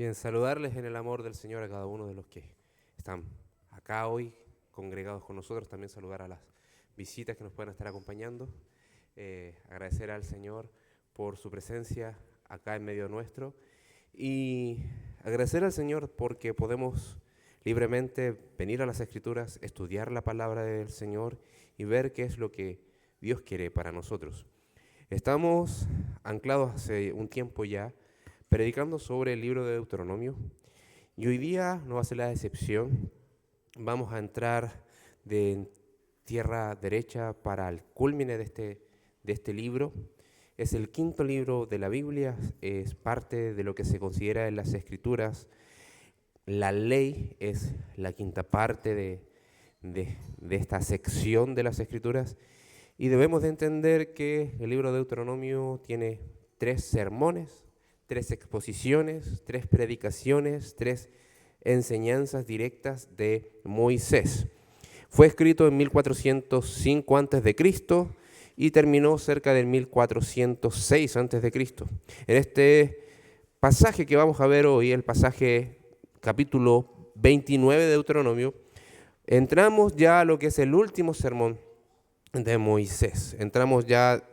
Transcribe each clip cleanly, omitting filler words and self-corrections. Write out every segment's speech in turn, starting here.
Bien, saludarles en el amor del Señor a cada uno de los que están acá hoy, congregados con nosotros. También saludar a las visitas que nos puedan estar acompañando. Agradecer al Señor por su presencia acá en medio nuestro. Y agradecer al Señor porque podemos libremente venir a las Escrituras, estudiar la palabra del Señor y ver qué es lo que Dios quiere para nosotros. Estamos anclados hace un tiempo ya predicando sobre el libro de Deuteronomio, y hoy día no va a ser la excepción. Vamos a entrar de tierra derecha para el culmine de este libro. Es el quinto libro de la Biblia, es parte de lo que se considera en las Escrituras. La ley es la quinta parte de esta sección de las Escrituras, y debemos de entender que el libro de Deuteronomio tiene 3 sermones, 3 exposiciones, 3 predicaciones, 3 enseñanzas directas de Moisés. Fue escrito en 1405 a.C. y terminó cerca del 1406 a.C. En este pasaje que vamos a ver hoy, el pasaje capítulo 29 de Deuteronomio, entramos ya a lo que es el último sermón de Moisés. Entramos ya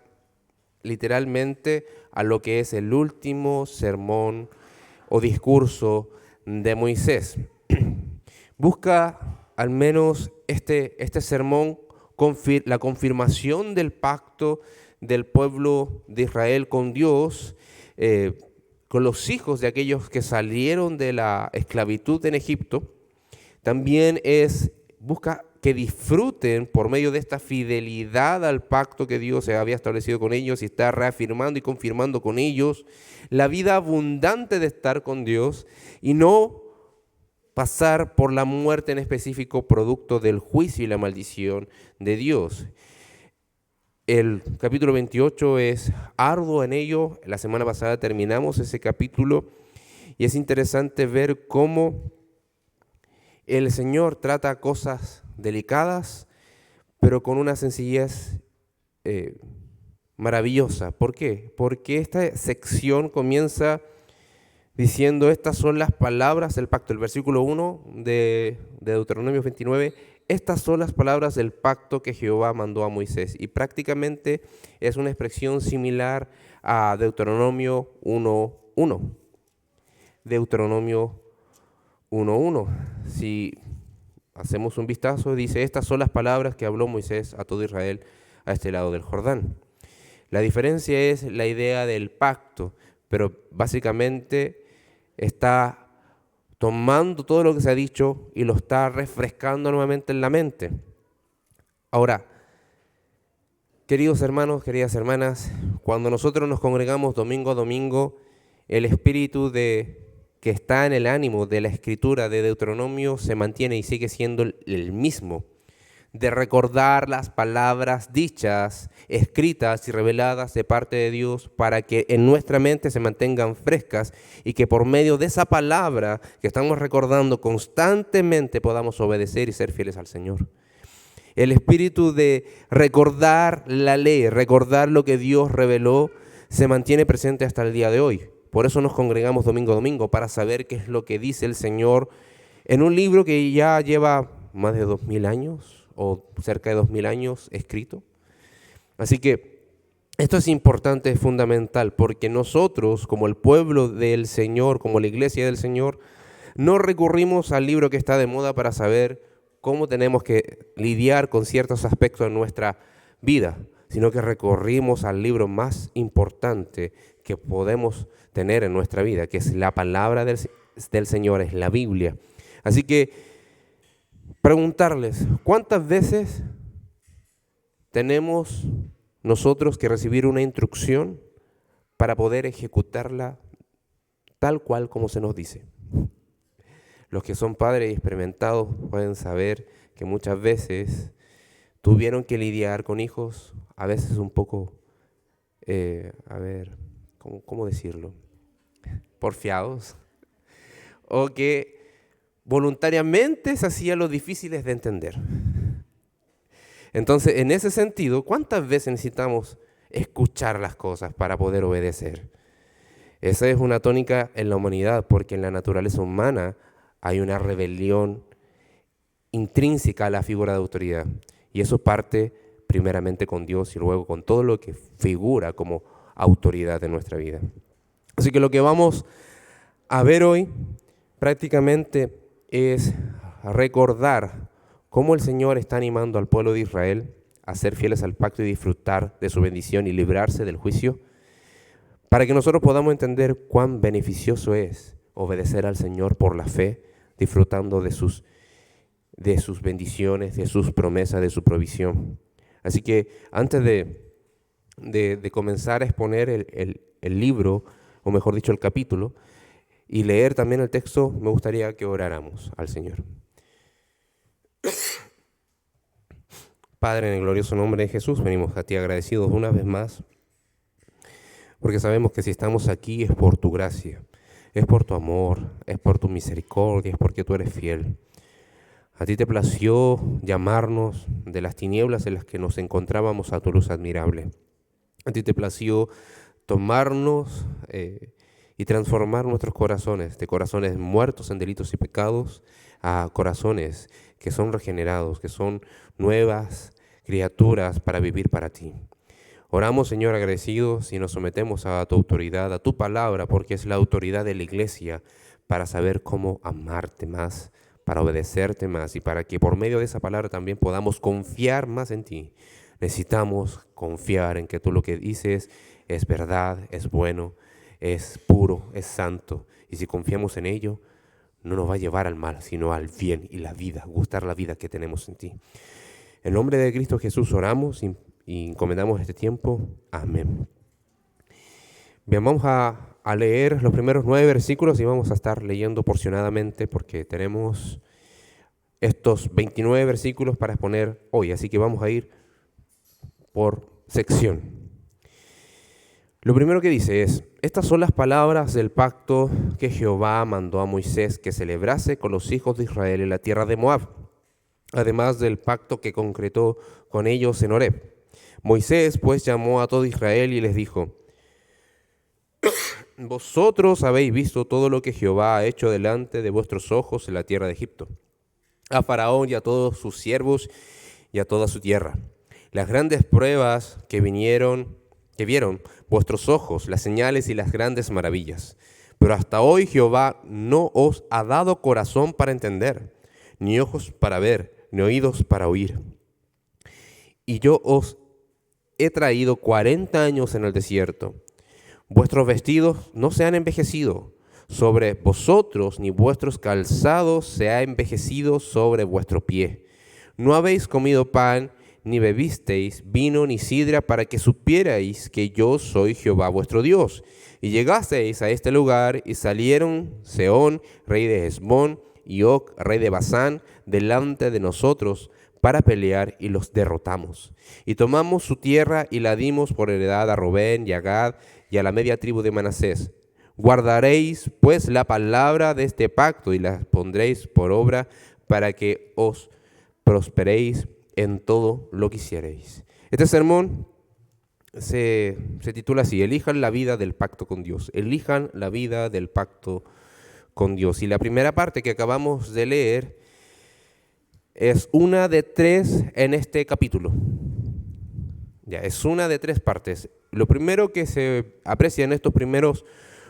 literalmente a lo que es el último sermón o discurso de Moisés. Busca al menos este sermón la confirmación del pacto del pueblo de Israel con Dios, con los hijos de aquellos que salieron de la esclavitud en Egipto. También busca que disfruten por medio de esta fidelidad al pacto que Dios había establecido con ellos, y está reafirmando y confirmando con ellos la vida abundante de estar con Dios y no pasar por la muerte en específico producto del juicio y la maldición de Dios. El capítulo 28 es arduo en ello. La semana pasada terminamos ese capítulo y es interesante ver cómo el Señor trata cosas delicadas, pero con una sencillez maravillosa. ¿Por qué? Porque esta sección comienza diciendo: estas son las palabras del pacto. El versículo 1 de Deuteronomio 29, estas son las palabras del pacto que Jehová mandó a Moisés. Y prácticamente es una expresión similar a Deuteronomio 1.1. Deuteronomio 1.1. Si hacemos un vistazo, dice: estas son las palabras que habló Moisés a todo Israel a este lado del Jordán. La diferencia es la idea del pacto, pero básicamente está tomando todo lo que se ha dicho y lo está refrescando nuevamente en la mente. Ahora, queridos hermanos, queridas hermanas, cuando nosotros nos congregamos domingo a domingo, el espíritu que está en el ánimo de la escritura de Deuteronomio se mantiene y sigue siendo el mismo, de recordar las palabras dichas, escritas y reveladas de parte de Dios para que en nuestra mente se mantengan frescas y que por medio de esa palabra que estamos recordando constantemente podamos obedecer y ser fieles al Señor. El espíritu de recordar la ley, recordar lo que Dios reveló, se mantiene presente hasta el día de hoy. Por eso nos congregamos domingo a domingo, para saber qué es lo que dice el Señor en un libro que ya lleva más de 2000 años o cerca de 2000 años escrito. Así que esto es importante, es fundamental, porque nosotros, como el pueblo del Señor, como la iglesia del Señor, no recurrimos al libro que está de moda para saber cómo tenemos que lidiar con ciertos aspectos de nuestra vida, sino que recurrimos al libro más importante que podemos tener en nuestra vida, que es la palabra del Señor, es la Biblia. Así que preguntarles: ¿cuántas veces tenemos nosotros que recibir una instrucción para poder ejecutarla tal cual como se nos dice? Los que son padres y experimentados pueden saber que muchas veces tuvieron que lidiar con hijos, a veces un poco, ¿cómo decirlo? Porfiados, o que voluntariamente se hacían los difíciles de entender. Entonces, en ese sentido, ¿cuántas veces necesitamos escuchar las cosas para poder obedecer? Esa es una tónica en la humanidad, porque en la naturaleza humana hay una rebelión intrínseca a la figura de autoridad. Y eso parte primeramente con Dios y luego con todo lo que figura como autoridad en nuestra vida. Así que lo que vamos a ver hoy prácticamente es recordar cómo el Señor está animando al pueblo de Israel a ser fieles al pacto y disfrutar de su bendición y librarse del juicio, para que nosotros podamos entender cuán beneficioso es obedecer al Señor por la fe, disfrutando de sus bendiciones, de sus promesas, de su provisión. Así que antes de comenzar a exponer el libro, o mejor dicho el capítulo, y leer también el texto, me gustaría que oráramos al Señor. Padre, en el glorioso nombre de Jesús, venimos a ti agradecidos una vez más, porque sabemos que si estamos aquí es por tu gracia, es por tu amor, es por tu misericordia, es porque tú eres fiel. A ti te plació llamarnos de las tinieblas en las que nos encontrábamos a tu luz admirable. A ti te plació tomarnos y transformar nuestros corazones, de corazones muertos en delitos y pecados, a corazones que son regenerados, que son nuevas criaturas para vivir para ti. Oramos, Señor, agradecidos y nos sometemos a tu autoridad, a tu palabra, porque es la autoridad de la iglesia para saber cómo amarte más, para obedecerte más y para que por medio de esa palabra también podamos confiar más en ti. Necesitamos confiar en que tú lo que dices es verdad, es bueno, es puro, es santo. Y si confiamos en ello, no nos va a llevar al mal, sino al bien y la vida, gustar la vida que tenemos en ti. En nombre de Cristo Jesús oramos y encomendamos este tiempo. Amén. Bien, vamos a leer los primeros 9 versículos y vamos a estar leyendo porcionadamente porque tenemos estos 29 versículos para exponer hoy, así que vamos a ir por sección. Lo primero que dice es: estas son las palabras del pacto que Jehová mandó a Moisés que celebrase con los hijos de Israel en la tierra de Moab, además del pacto que concretó con ellos en Horeb. Moisés pues llamó a todo Israel y les dijo: vosotros habéis visto todo lo que Jehová ha hecho delante de vuestros ojos en la tierra de Egipto, a Faraón y a todos sus siervos y a toda su tierra. Las grandes pruebas que vieron vuestros ojos, las señales y las grandes maravillas. Pero hasta hoy Jehová no os ha dado corazón para entender, ni ojos para ver, ni oídos para oír. Y yo os he traído 40 años en el desierto. Vuestros vestidos no se han envejecido sobre vosotros, ni vuestros calzados se ha envejecido sobre vuestro pie. No habéis comido pan, ni bebisteis vino ni sidra, para que supierais que yo soy Jehová vuestro Dios. Y llegasteis a este lugar, y salieron Sehón, rey de Hesbón, y Og, rey de Basán, delante de nosotros para pelear, y los derrotamos. Y tomamos su tierra y la dimos por heredad a Rubén y a Gad y a la media tribu de Manasés. Guardaréis pues la palabra de este pacto y la pondréis por obra, para que os prosperéis en todo lo que hiciereis. Este sermón se titula así: elijan la vida del pacto con Dios. Elijan la vida del pacto con Dios. Y la primera parte que acabamos de leer es una de 3 en este capítulo. Ya, es una de 3 partes. Lo primero que se aprecia en estos primeros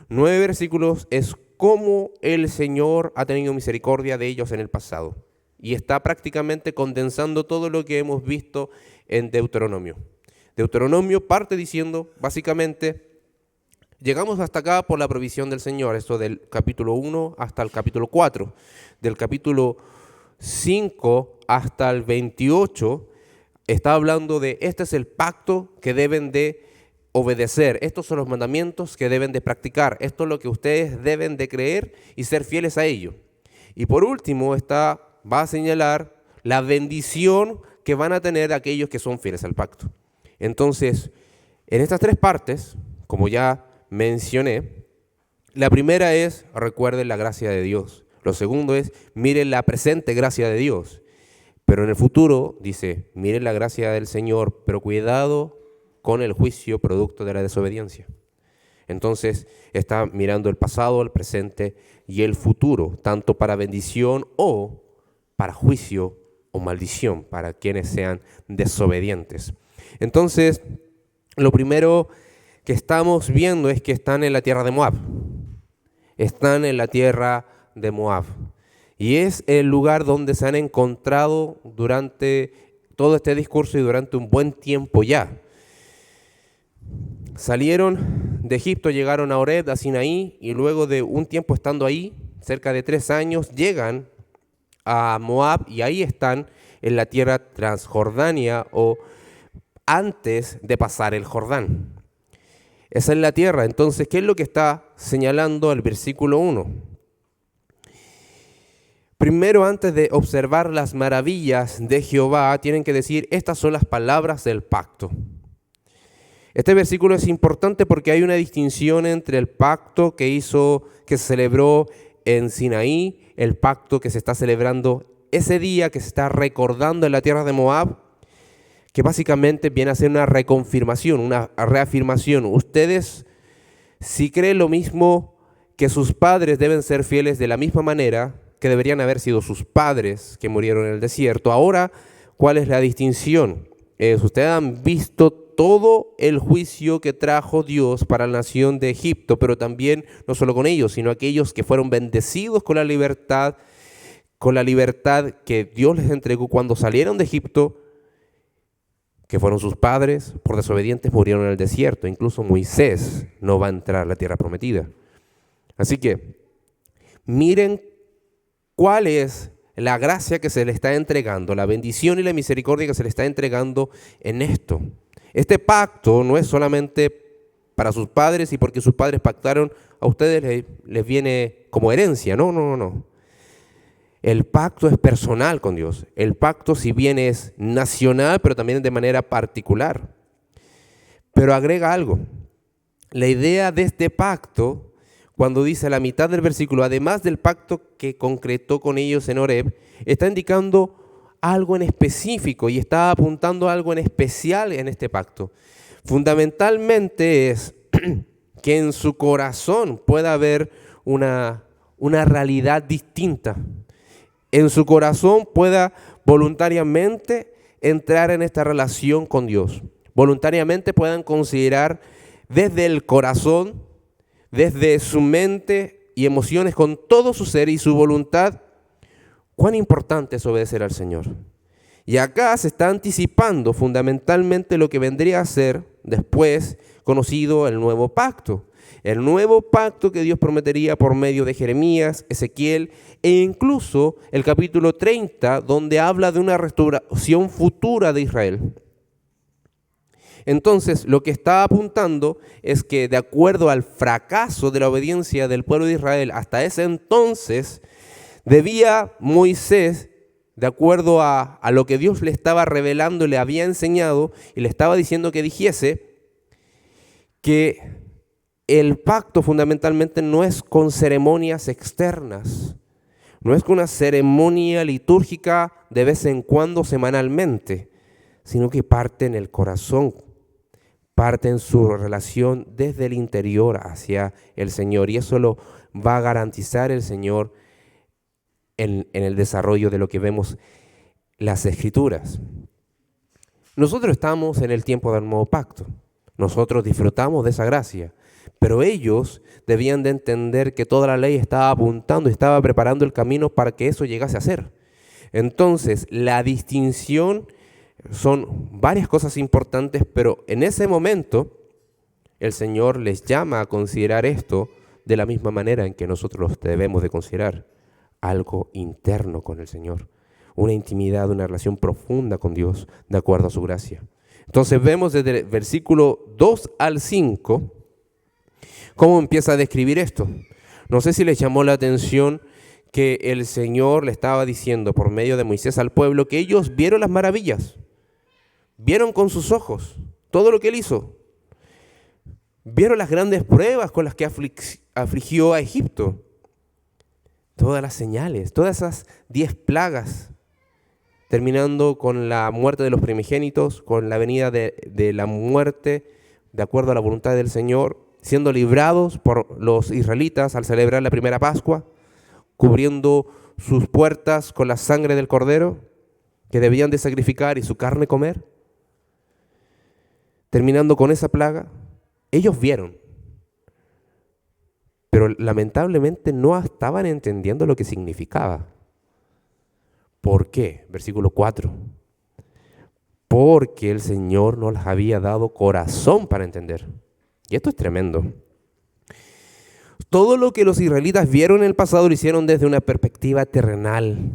9 versículos es cómo el Señor ha tenido misericordia de ellos en el pasado. Y está prácticamente condensando todo lo que hemos visto en Deuteronomio. Deuteronomio parte diciendo, básicamente, llegamos hasta acá por la provisión del Señor, esto del capítulo 1 hasta el capítulo 4. Del capítulo 5 hasta el 28 está hablando de este es el pacto que deben de obedecer, estos son los mandamientos que deben de practicar, esto es lo que ustedes deben de creer y ser fieles a ello. Y por último va a señalar la bendición que van a tener aquellos que son fieles al pacto. Entonces, en estas 3 partes, como ya mencioné, la primera es: recuerden la gracia de Dios. Lo segundo es: miren la presente gracia de Dios. Pero en el futuro dice: miren la gracia del Señor, pero cuidado con el juicio producto de la desobediencia. Entonces está mirando el pasado, el presente y el futuro, tanto para bendición o para juicio o maldición, para quienes sean desobedientes. Entonces, lo primero que estamos viendo es que están en la tierra de Moab. Están en la tierra de Moab. Y es el lugar donde se han encontrado durante todo este discurso y durante un buen tiempo ya. Salieron de Egipto, llegaron a Oreb, a Sinaí, y luego de un tiempo estando ahí, cerca de 3 años, llegan a Moab y ahí están en la tierra Transjordania o antes de pasar el Jordán. Esa es la tierra. Entonces, ¿qué es lo que está señalando el versículo 1? Primero, antes de observar las maravillas de Jehová, tienen que decir, estas son las palabras del pacto. Este versículo es importante porque hay una distinción entre el pacto que se celebró en Sinaí, el pacto que se está celebrando ese día, que se está recordando en la tierra de Moab, que básicamente viene a ser una reconfirmación, una reafirmación. Ustedes, si creen lo mismo, que sus padres deben ser fieles de la misma manera que deberían haber sido sus padres que murieron en el desierto. Ahora, ¿cuál es la distinción? Ustedes han visto todo el juicio que trajo Dios para la nación de Egipto, pero también no solo con ellos, sino aquellos que fueron bendecidos con la libertad que Dios les entregó cuando salieron de Egipto, que fueron sus padres, por desobedientes murieron en el desierto. Incluso Moisés no va a entrar a la tierra prometida. Así que miren cuál es la gracia que se le está entregando, la bendición y la misericordia que se le está entregando en esto. Este pacto no es solamente para sus padres y porque sus padres pactaron, a ustedes les viene como herencia. No. El pacto es personal con Dios. El pacto, si bien es nacional, pero también de manera particular. Pero agrega algo. La idea de este pacto, cuando dice a la mitad del versículo, además del pacto que concretó con ellos en Oreb, está indicando algo en específico y está apuntando a algo en especial en este pacto. Fundamentalmente es que en su corazón pueda haber una realidad distinta. En su corazón pueda voluntariamente entrar en esta relación con Dios. Voluntariamente puedan considerar desde el corazón, desde su mente y emociones, con todo su ser y su voluntad, cuán importante es obedecer al Señor. Y acá se está anticipando fundamentalmente lo que vendría a ser después conocido el nuevo pacto. El nuevo pacto que Dios prometería por medio de Jeremías, Ezequiel e incluso el capítulo 30, donde habla de una restauración futura de Israel. Entonces, lo que está apuntando es que de acuerdo al fracaso de la obediencia del pueblo de Israel hasta ese entonces, debía Moisés, de acuerdo a lo que Dios le estaba revelando y le había enseñado y le estaba diciendo que dijese, que el pacto fundamentalmente no es con ceremonias externas, no es con una ceremonia litúrgica de vez en cuando semanalmente, sino que parte en el corazón, parte en su relación desde el interior hacia el Señor. Y eso lo va a garantizar el Señor en el desarrollo de lo que vemos las Escrituras. Nosotros estamos en el tiempo del nuevo pacto. Nosotros disfrutamos de esa gracia. Pero ellos debían de entender que toda la ley estaba apuntando, estaba preparando el camino para que eso llegase a ser. Entonces, la distinción son varias cosas importantes, pero en ese momento el Señor les llama a considerar esto de la misma manera en que nosotros los debemos de considerar, algo interno con el Señor, una intimidad, una relación profunda con Dios de acuerdo a su gracia. Entonces vemos desde el versículo 2 al 5 cómo empieza a describir esto. No sé si les llamó la atención que el Señor le estaba diciendo por medio de Moisés al pueblo que ellos vieron las maravillas, vieron con sus ojos todo lo que Él hizo, vieron las grandes pruebas con las que afligió a Egipto, todas las señales, todas esas 10 plagas, terminando con la muerte de los primogénitos, con la venida de la muerte de acuerdo a la voluntad del Señor, siendo librados por los israelitas al celebrar la primera Pascua, cubriendo sus puertas con la sangre del cordero que debían de sacrificar y su carne comer, terminando con esa plaga. Ellos vieron, pero lamentablemente no estaban entendiendo lo que significaba. ¿Por qué? Versículo 4. Porque el Señor no les había dado corazón para entender. Y esto es tremendo. Todo lo que los israelitas vieron en el pasado lo hicieron desde una perspectiva terrenal.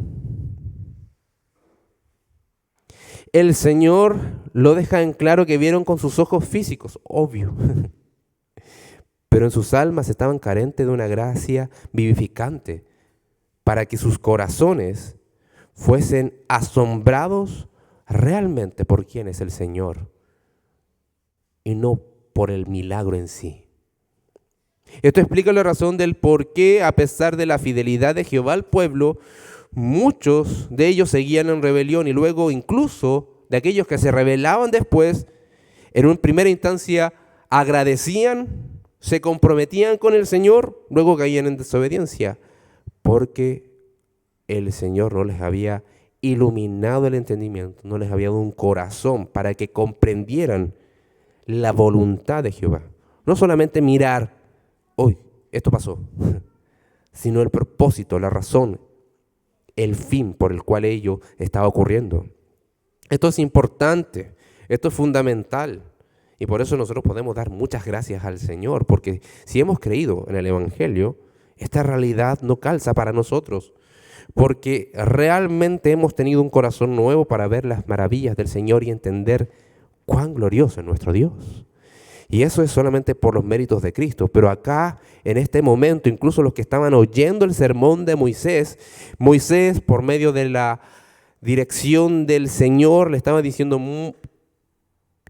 El Señor lo deja en claro que vieron con sus ojos físicos, obvio. Pero en sus almas estaban carentes de una gracia vivificante para que sus corazones fuesen asombrados realmente por quién es el Señor y no por el milagro en sí. Esto explica la razón del por qué, a pesar de la fidelidad de Jehová al pueblo, muchos de ellos seguían en rebelión y luego incluso de aquellos que se rebelaban después, en una primera instancia agradecían, se comprometían con el Señor, luego caían en desobediencia, porque el Señor no les había iluminado el entendimiento, no les había dado un corazón para que comprendieran la voluntad de Jehová. No solamente mirar, hoy esto pasó, sino el propósito, la razón, el fin por el cual ello estaba ocurriendo. Esto es importante, esto es fundamental. Y por eso nosotros podemos dar muchas gracias al Señor, porque si hemos creído en el Evangelio, esta realidad no calza para nosotros, porque realmente hemos tenido un corazón nuevo para ver las maravillas del Señor y entender cuán glorioso es nuestro Dios. Y eso es solamente por los méritos de Cristo. Pero acá, en este momento, incluso los que estaban oyendo el sermón de Moisés, por medio de la dirección del Señor, le estaba diciendo: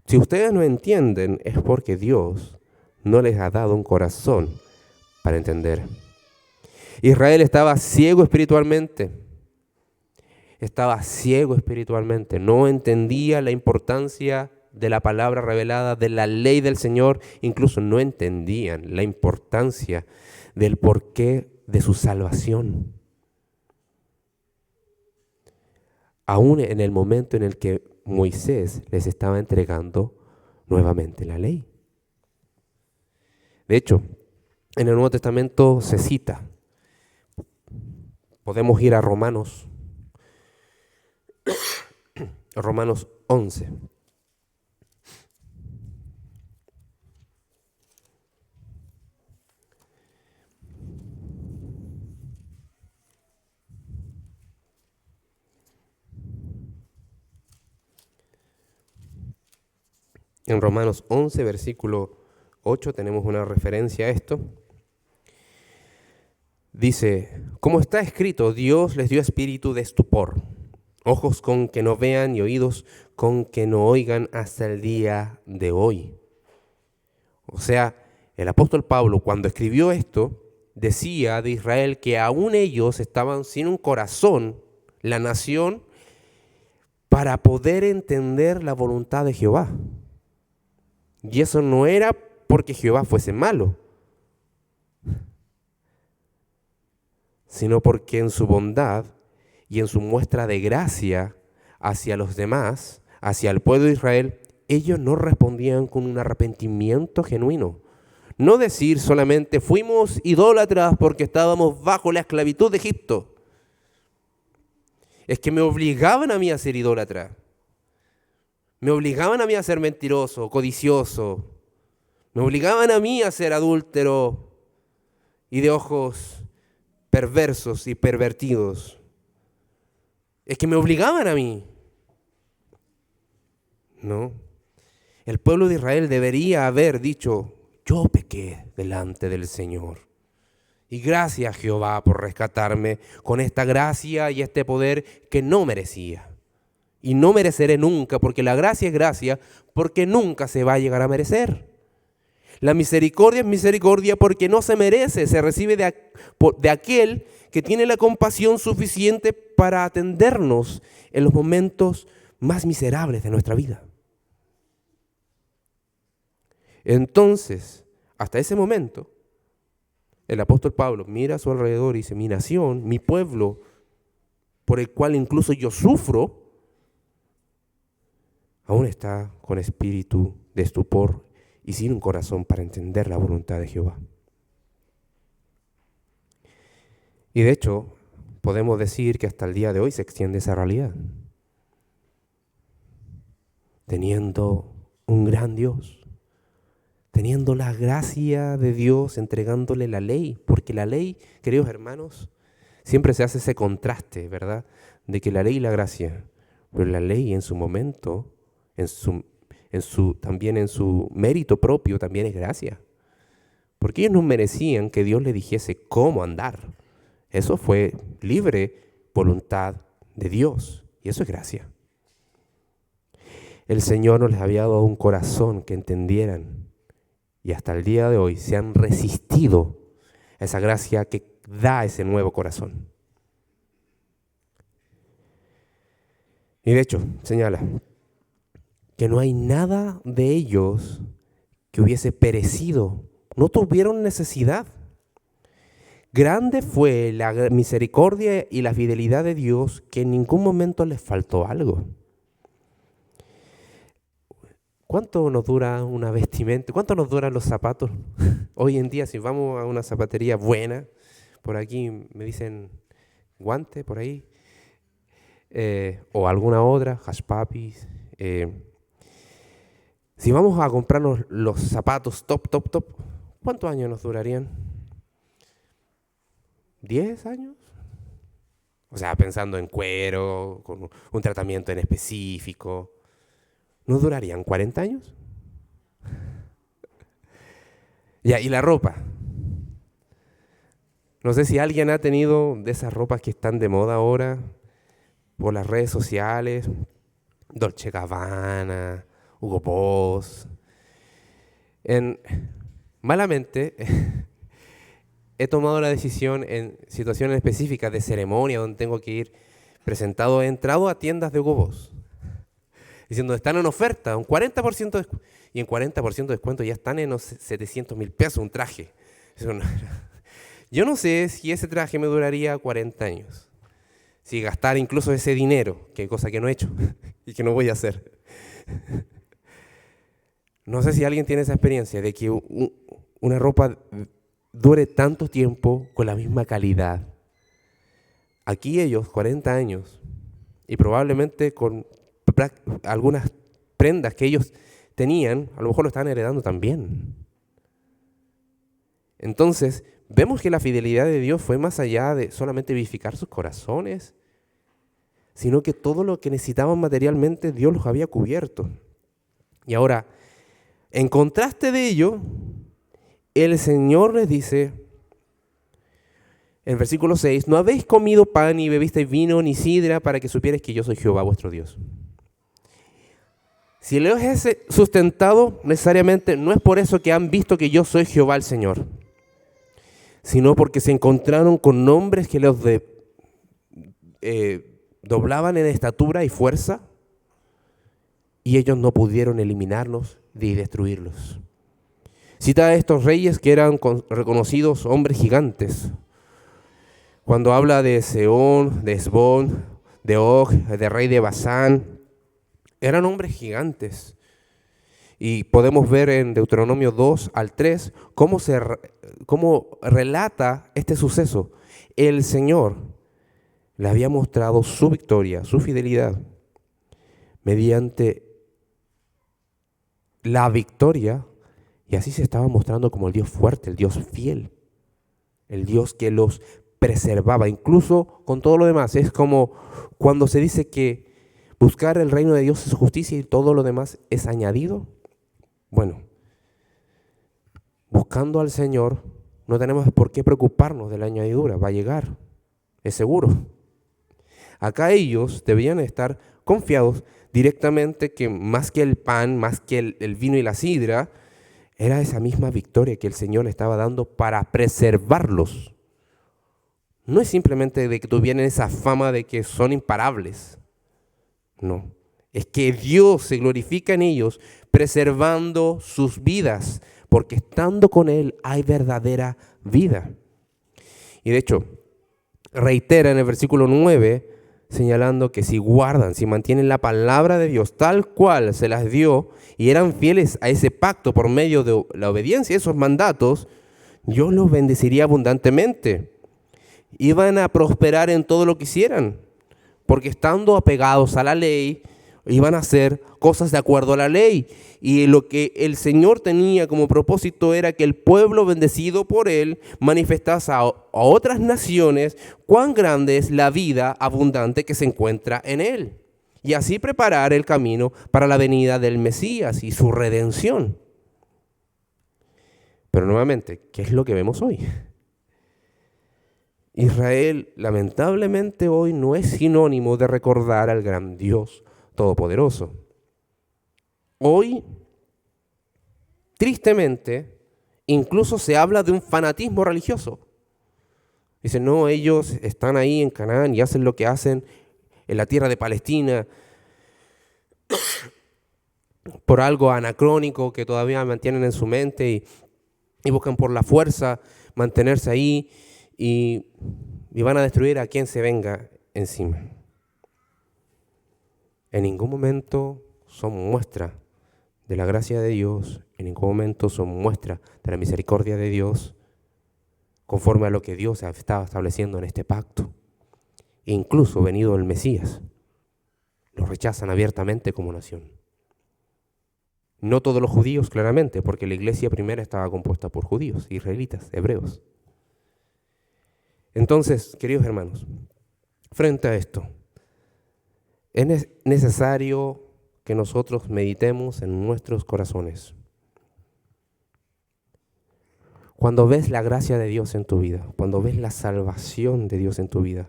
si ustedes no entienden, es porque Dios no les ha dado un corazón para entender. Israel estaba ciego espiritualmente. No entendía la importancia de la palabra revelada, de la ley del Señor. Incluso no entendían la importancia del porqué de su salvación. Aún en el momento en el que Moisés les estaba entregando nuevamente la ley. De hecho, en el Nuevo Testamento se cita. Podemos ir a Romanos 11. En Romanos 11, versículo 8, tenemos una referencia a esto. Dice: como está escrito, Dios les dio espíritu de estupor, ojos con que no vean y oídos con que no oigan hasta el día de hoy. O sea, el apóstol Pablo, cuando escribió esto, decía de Israel que aún ellos estaban sin un corazón, la nación, para poder entender la voluntad de Jehová. Y eso no era porque Jehová fuese malo, sino porque en su bondad y en su muestra de gracia hacia los demás, hacia el pueblo de Israel, ellos no respondían con un arrepentimiento genuino. No decir solamente fuimos idólatras porque estábamos bajo la esclavitud de Egipto. Es que me obligaban a mí a ser idólatra. Me obligaban a mí a ser mentiroso, codicioso. Me obligaban a mí a ser adúltero y de ojos perversos y pervertidos. Es que me obligaban a mí. No. El pueblo de Israel debería haber dicho: yo pequé delante del Señor. Y gracias, Jehová, por rescatarme con esta gracia y este poder que no merecía. Y no mereceré nunca, porque la gracia es gracia, porque nunca se va a llegar a merecer. La misericordia es misericordia porque no se merece, se recibe de aquel que tiene la compasión suficiente para atendernos en los momentos más miserables de nuestra vida. Entonces, hasta ese momento, el apóstol Pablo mira a su alrededor y dice, mi nación, mi pueblo, por el cual incluso yo sufro, aún está con espíritu de estupor y sin un corazón para entender la voluntad de Jehová. Y de hecho, podemos decir que hasta el día de hoy se extiende esa realidad. Teniendo un gran Dios, teniendo la gracia de Dios, entregándole la ley, porque la ley, queridos hermanos, siempre se hace ese contraste, ¿verdad? De que la ley y la gracia, pero la ley en su momento, también en su mérito propio, también es gracia. Porque ellos no merecían que Dios les dijese cómo andar. Eso fue libre voluntad de Dios, y eso es gracia. El Señor nos les había dado un corazón que entendieran, y hasta el día de hoy se han resistido a esa gracia que da ese nuevo corazón. Y de hecho, señala que no hay nada de ellos que hubiese perecido, no tuvieron necesidad. Grande fue la misericordia y la fidelidad de Dios, que en ningún momento les faltó algo. ¿Cuánto nos dura una vestimenta? ¿Cuánto nos duran los zapatos? Hoy en día, si vamos a una zapatería buena, por aquí me dicen guante, por ahí, o alguna otra, Hush Puppies. Si vamos a comprarnos los zapatos top, ¿cuántos años nos durarían? ¿10 años? O sea, pensando en cuero, con un tratamiento en específico. ¿No durarían 40 años? Ya, y la ropa. No sé si alguien ha tenido de esas ropas que están de moda ahora por las redes sociales, Dolce & Gabbana, Hugo Boss. Malamente he tomado la decisión en situaciones específicas de ceremonia donde tengo que ir presentado, he entrado a tiendas de Hugo Boss diciendo, están en oferta, un 40% de descuento. Y en 40% de descuento ya están en unos 700,000 pesos un traje. Yo no sé si ese traje me duraría 40 años. Si gastar incluso ese dinero, que cosa que no he hecho y que no voy a hacer. No sé si alguien tiene esa experiencia de que una ropa dure tanto tiempo con la misma calidad. Aquí ellos, 40 años, y probablemente con algunas prendas que ellos tenían, a lo mejor lo estaban heredando también. Entonces, vemos que la fidelidad de Dios fue más allá de solamente vivificar sus corazones, sino que todo lo que necesitaban materialmente Dios los había cubierto. Y ahora, en contraste de ello, el Señor les dice, en versículo 6, no habéis comido pan, ni bebisteis vino, ni sidra, para que supierais que yo soy Jehová vuestro Dios. Si los he sustentado, necesariamente no es por eso que han visto que yo soy Jehová el Señor, sino porque se encontraron con hombres que los doblaban en estatura y fuerza, y ellos no pudieron eliminarlos ni destruirlos. Cita a estos reyes que eran reconocidos hombres gigantes. Cuando habla de Sehón, de Hesbón, de Og, de rey de Basán, eran hombres gigantes. Y podemos ver en Deuteronomio 2 al 3 cómo relata este suceso. El Señor le había mostrado su victoria, su fidelidad, mediante la victoria, y así se estaba mostrando como el Dios fuerte, el Dios fiel, el Dios que los preservaba, incluso con todo lo demás. Es como cuando se dice que buscar el reino de Dios es su justicia y todo lo demás es añadido. Bueno, buscando al Señor no tenemos por qué preocuparnos de la añadidura, va a llegar, es seguro. Acá ellos debían estar confiados directamente que más que el pan, más que el vino y la sidra, era esa misma victoria que el Señor le estaba dando para preservarlos. No es simplemente de que tuvieran esa fama de que son imparables. No, es que Dios se glorifica en ellos preservando sus vidas, porque estando con Él hay verdadera vida. Y de hecho, reitera en el versículo 9, señalando que si guardan, si mantienen la palabra de Dios tal cual se las dio y eran fieles a ese pacto por medio de la obediencia a esos mandatos, Dios los bendeciría abundantemente. Iban a prosperar en todo lo que hicieran, porque estando apegados a la ley, iban a hacer cosas de acuerdo a la ley. Y lo que el Señor tenía como propósito era que el pueblo bendecido por Él manifestase a otras naciones cuán grande es la vida abundante que se encuentra en Él. Y así preparar el camino para la venida del Mesías y su redención. Pero nuevamente, ¿qué es lo que vemos hoy? Israel, lamentablemente hoy no es sinónimo de recordar al gran Dios Todopoderoso. Hoy, tristemente, incluso se habla de un fanatismo religioso. Dicen, no, ellos están ahí en Canaán y hacen lo que hacen en la tierra de Palestina por algo anacrónico que todavía mantienen en su mente y buscan por la fuerza mantenerse ahí y van a destruir a quien se venga encima. En ningún momento son muestra de la gracia de Dios, en ningún momento son muestra de la misericordia de Dios, conforme a lo que Dios estaba estableciendo en este pacto. E incluso venido el Mesías, lo rechazan abiertamente como nación. No todos los judíos, claramente, porque la iglesia primera estaba compuesta por judíos, israelitas, hebreos. Entonces, queridos hermanos, frente a esto, es necesario que nosotros meditemos en nuestros corazones. Cuando ves la gracia de Dios en tu vida, cuando ves la salvación de Dios en tu vida,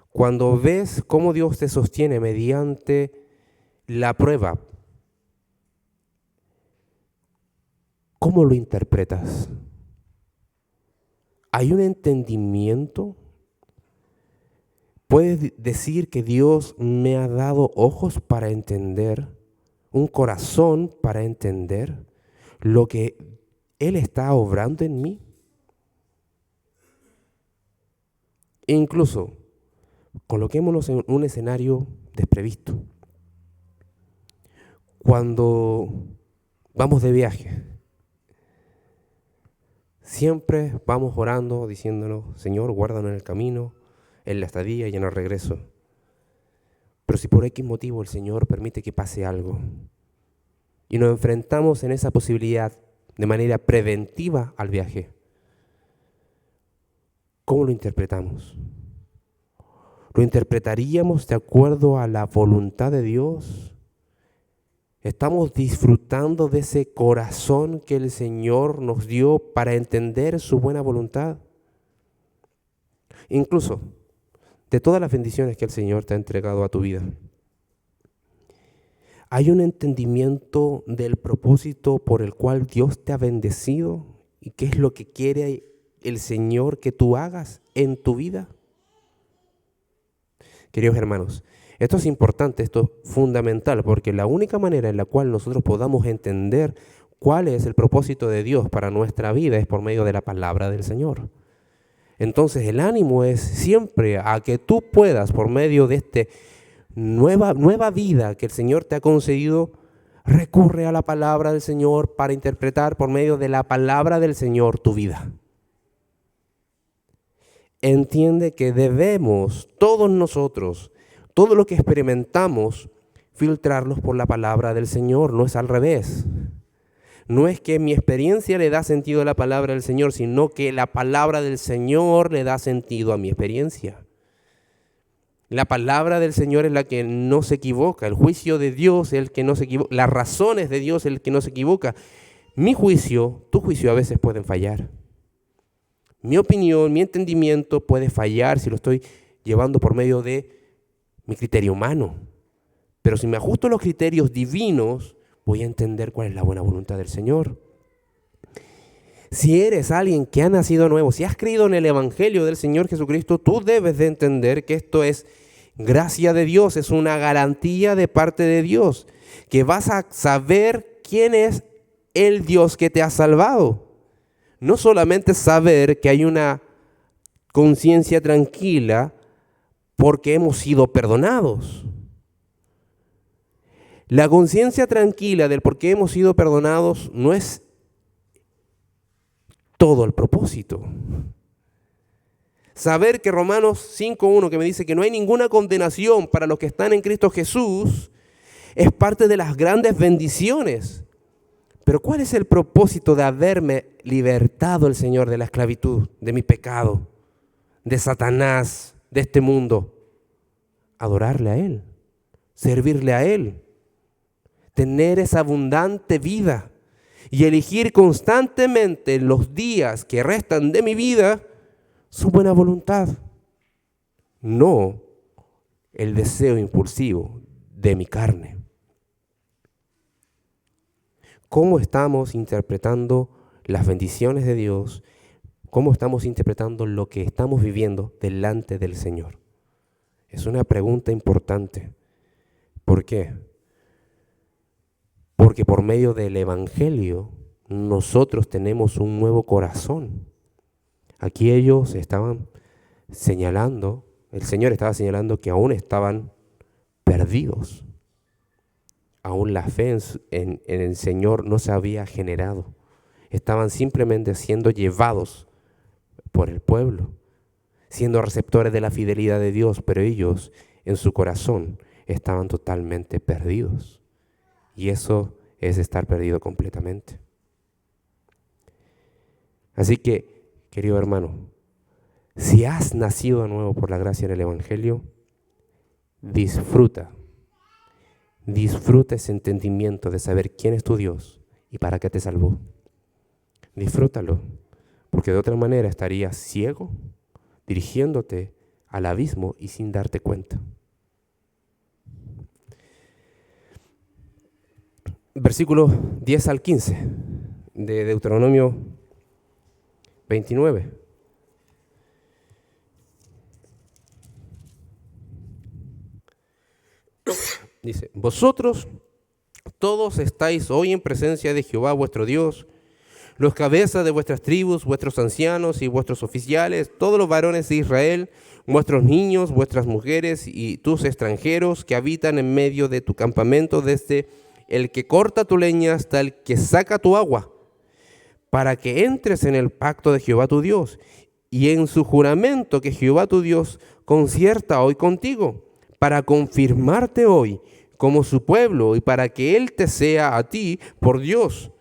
cuando ves cómo Dios te sostiene mediante la prueba, ¿cómo lo interpretas? ¿Hay un entendimiento? ¿Puedes decir que Dios me ha dado ojos para entender, un corazón para entender lo que Él está obrando en mí? Incluso, coloquémonos en un escenario desprevisto. Cuando vamos de viaje, siempre vamos orando, diciéndonos, Señor, guárdanos en el camino, en la estadía y en el regreso. Pero si por X motivo el Señor permite que pase algo y nos enfrentamos en esa posibilidad de manera preventiva al viaje, ¿cómo lo interpretamos? ¿Lo interpretaríamos de acuerdo a la voluntad de Dios? ¿Estamos disfrutando de ese corazón que el Señor nos dio para entender su buena voluntad? Incluso, de todas las bendiciones que el Señor te ha entregado a tu vida, ¿hay un entendimiento del propósito por el cual Dios te ha bendecido? ¿Y qué es lo que quiere el Señor que tú hagas en tu vida? Queridos hermanos, esto es importante, esto es fundamental, porque la única manera en la cual nosotros podamos entender cuál es el propósito de Dios para nuestra vida es por medio de la palabra del Señor. Entonces el ánimo es siempre a que tú puedas, por medio de esta nueva vida que el Señor te ha concedido, recurre a la palabra del Señor para interpretar por medio de la palabra del Señor tu vida. Entiende que debemos, todos nosotros, todo lo que experimentamos, filtrarlos por la palabra del Señor, no es al revés. No es que mi experiencia le da sentido a la palabra del Señor, sino que la palabra del Señor le da sentido a mi experiencia. La palabra del Señor es la que no se equivoca, el juicio de Dios es el que no se equivoca, las razones de Dios es el que no se equivoca. Mi juicio, tu juicio a veces pueden fallar. Mi opinión, mi entendimiento puede fallar si lo estoy llevando por medio de mi criterio humano. Pero si me ajusto a los criterios divinos, voy a entender cuál es la buena voluntad del Señor. Si eres alguien que ha nacido nuevo, si has creído en el Evangelio del Señor Jesucristo, tú debes de entender que esto es gracia de Dios, es una garantía de parte de Dios, que vas a saber quién es el Dios que te ha salvado. No solamente saber que hay una conciencia tranquila porque hemos sido perdonados. La conciencia tranquila del por qué hemos sido perdonados no es todo el propósito. Saber que Romanos 5:1, que me dice que no hay ninguna condenación para los que están en Cristo Jesús, es parte de las grandes bendiciones. Pero ¿cuál es el propósito de haberme libertado el Señor de la esclavitud, de mi pecado, de Satanás, de este mundo? Adorarle a Él, servirle a Él, tener esa abundante vida y elegir constantemente en los días que restan de mi vida su buena voluntad, no el deseo impulsivo de mi carne. ¿Cómo estamos interpretando las bendiciones de Dios? ¿Cómo estamos interpretando lo que estamos viviendo delante del Señor? Es una pregunta importante. ¿Por qué? Porque por medio del Evangelio nosotros tenemos un nuevo corazón. Aquí ellos estaban señalando, el Señor estaba señalando que aún estaban perdidos. Aún la fe en el Señor no se había generado. Estaban simplemente siendo llevados por el pueblo, siendo receptores de la fidelidad de Dios, pero ellos en su corazón estaban totalmente perdidos. Y eso es estar perdido completamente. Así que, querido hermano, si has nacido de nuevo por la gracia en el Evangelio, disfruta ese entendimiento de saber quién es tu Dios y para qué te salvó. Disfrútalo, porque de otra manera estarías ciego, dirigiéndote al abismo y sin darte cuenta. Versículos 10 al 15 de Deuteronomio 29. Dice: vosotros todos estáis hoy en presencia de Jehová vuestro Dios, los cabezas de vuestras tribus, vuestros ancianos y vuestros oficiales, todos los varones de Israel, vuestros niños, vuestras mujeres y tus extranjeros que habitan en medio de tu campamento, desde el que corta tu leña hasta el que saca tu agua, para que entres en el pacto de Jehová tu Dios y en su juramento que Jehová tu Dios concierta hoy contigo, para confirmarte hoy como su pueblo y para que Él te sea a ti por Dios,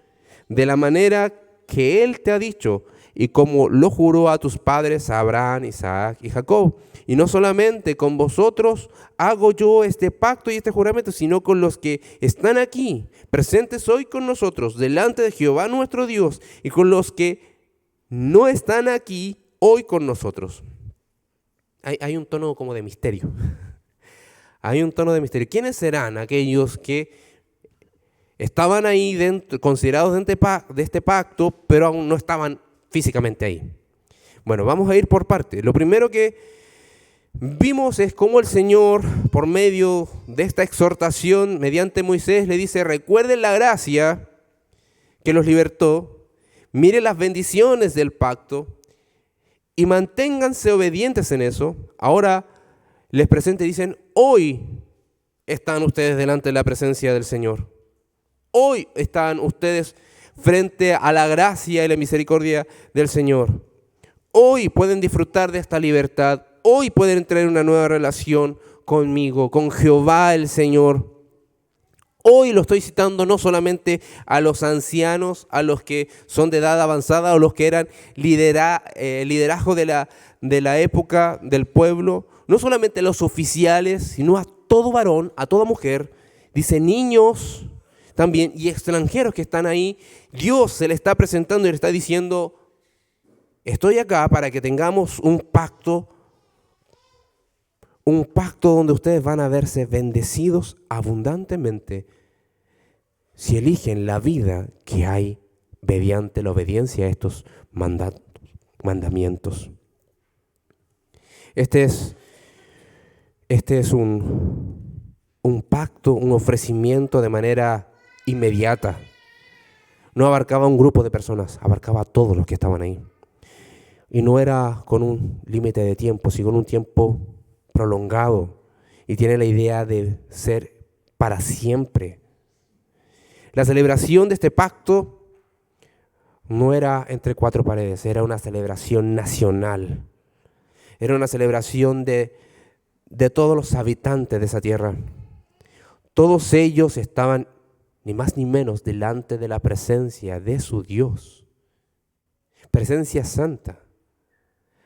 de la manera que Él te ha dicho y como lo juró a tus padres Abraham, Isaac y Jacob. Y no solamente con vosotros hago yo este pacto y este juramento, sino con los que están aquí, presentes hoy con nosotros, delante de Jehová nuestro Dios, y con los que no están aquí hoy con nosotros. Hay un tono como de misterio. Hay un tono de misterio. ¿Quiénes serán aquellos que estaban ahí dentro, considerados de este pacto, pero aún no estaban físicamente ahí? Bueno, vamos a ir por partes. Lo primero que vimos es cómo el Señor, por medio de esta exhortación, mediante Moisés, le dice: recuerden la gracia que los libertó, miren las bendiciones del pacto y manténganse obedientes en eso. Ahora les presenta y dicen: hoy están ustedes delante de la presencia del Señor. Hoy están ustedes frente a la gracia y la misericordia del Señor. Hoy pueden disfrutar de esta libertad. Hoy pueden entrar en una nueva relación conmigo, con Jehová el Señor. Hoy lo estoy citando no solamente a los ancianos, a los que son de edad avanzada o los que eran liderazgo de la época del pueblo, no solamente a los oficiales, sino a todo varón, a toda mujer. Dice niños también y extranjeros que están ahí. Dios se le está presentando y le está diciendo: estoy acá para que tengamos un pacto donde ustedes van a verse bendecidos abundantemente si eligen la vida que hay mediante la obediencia a estos mandamientos. Este es un pacto, un ofrecimiento de manera inmediata. no abarcaba a un grupo de personas, abarcaba a todos los que estaban ahí. Y no era con un límite de tiempo, sino con un tiempo prolongado. Y tiene la idea de ser para siempre. La celebración de este pacto no era entre cuatro paredes, era una celebración nacional. Era una celebración de todos los habitantes de esa tierra. Todos ellos estaban ni más ni menos delante de la presencia de su Dios. Presencia santa,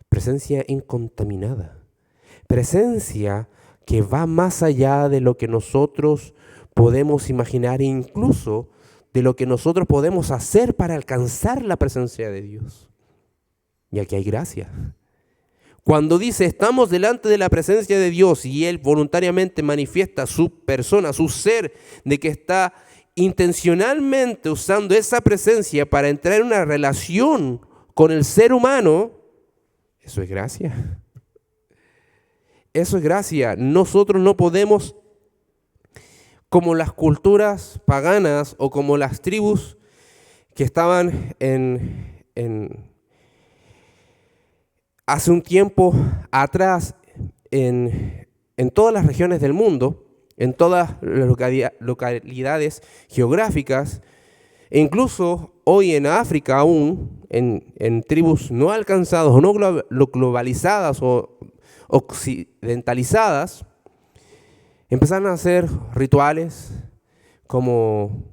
presencia incontaminada, presencia que va más allá de lo que nosotros podemos imaginar e incluso de lo que nosotros podemos hacer para alcanzar la presencia de Dios. Y aquí hay gracia. Cuando dice estamos delante de la presencia de Dios y Él voluntariamente manifiesta su persona, su ser, de que está intencionalmente usando esa presencia para entrar en una relación con el ser humano, eso es gracia. Eso es gracia. Nosotros no podemos, como las culturas paganas o como las tribus que estaban hace un tiempo atrás en todas las regiones del mundo, en todas las localidades geográficas, e incluso hoy en África aún, en tribus no alcanzadas o no globalizadas o occidentalizadas, empezaron a hacer rituales como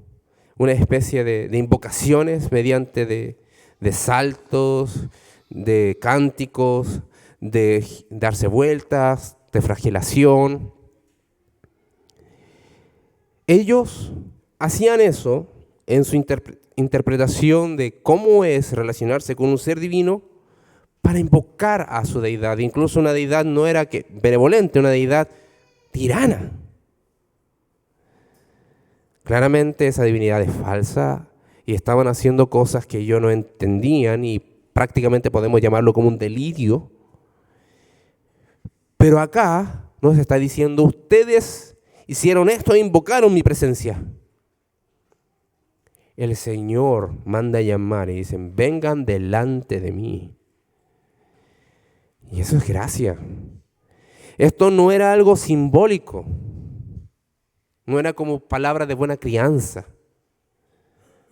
una especie de invocaciones mediante de saltos, de cánticos, de darse vueltas, de flagelación. Ellos hacían eso en su interpretación de cómo es relacionarse con un ser divino para invocar a su deidad. Incluso una deidad no era benevolente, una deidad tirana. Claramente esa divinidad es falsa y estaban haciendo cosas que ellos no entendían y prácticamente podemos llamarlo como un delirio. Pero acá nos está diciendo, ustedes hicieron esto e invocaron mi presencia. El Señor manda a llamar y dicen, vengan delante de mí. Y eso es gracia. Esto no era algo simbólico. No era como palabra de buena crianza.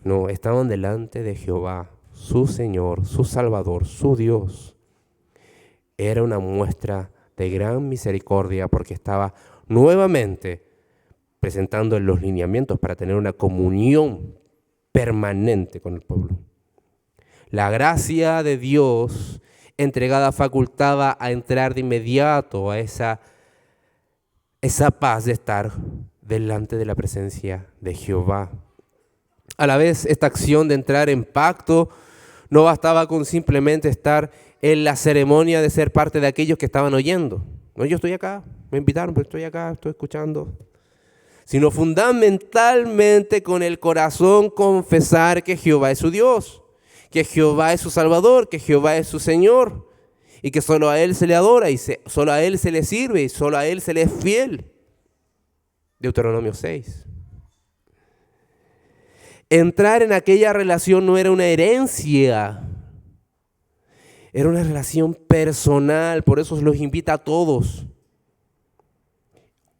No, estaban delante de Jehová, su Señor, su Salvador, su Dios. Era una muestra de gran misericordia porque estaba nuevamente presentando los lineamientos para tener una comunión permanente con el pueblo. La gracia de Dios entregada facultaba a entrar de inmediato a esa paz de estar delante de la presencia de Jehová. A la vez, esta acción de entrar en pacto no bastaba con simplemente estar en la ceremonia de ser parte de aquellos que estaban oyendo. No, yo estoy acá, me invitaron, pero estoy acá, estoy escuchando. Sino fundamentalmente con el corazón confesar que Jehová es su Dios, que Jehová es su Salvador, que Jehová es su Señor, y que solo a Él se le adora, y solo a Él se le sirve, y solo a Él se le es fiel. Deuteronomio 6. Entrar en aquella relación no era una herencia, era una relación personal, por eso los invita a todos.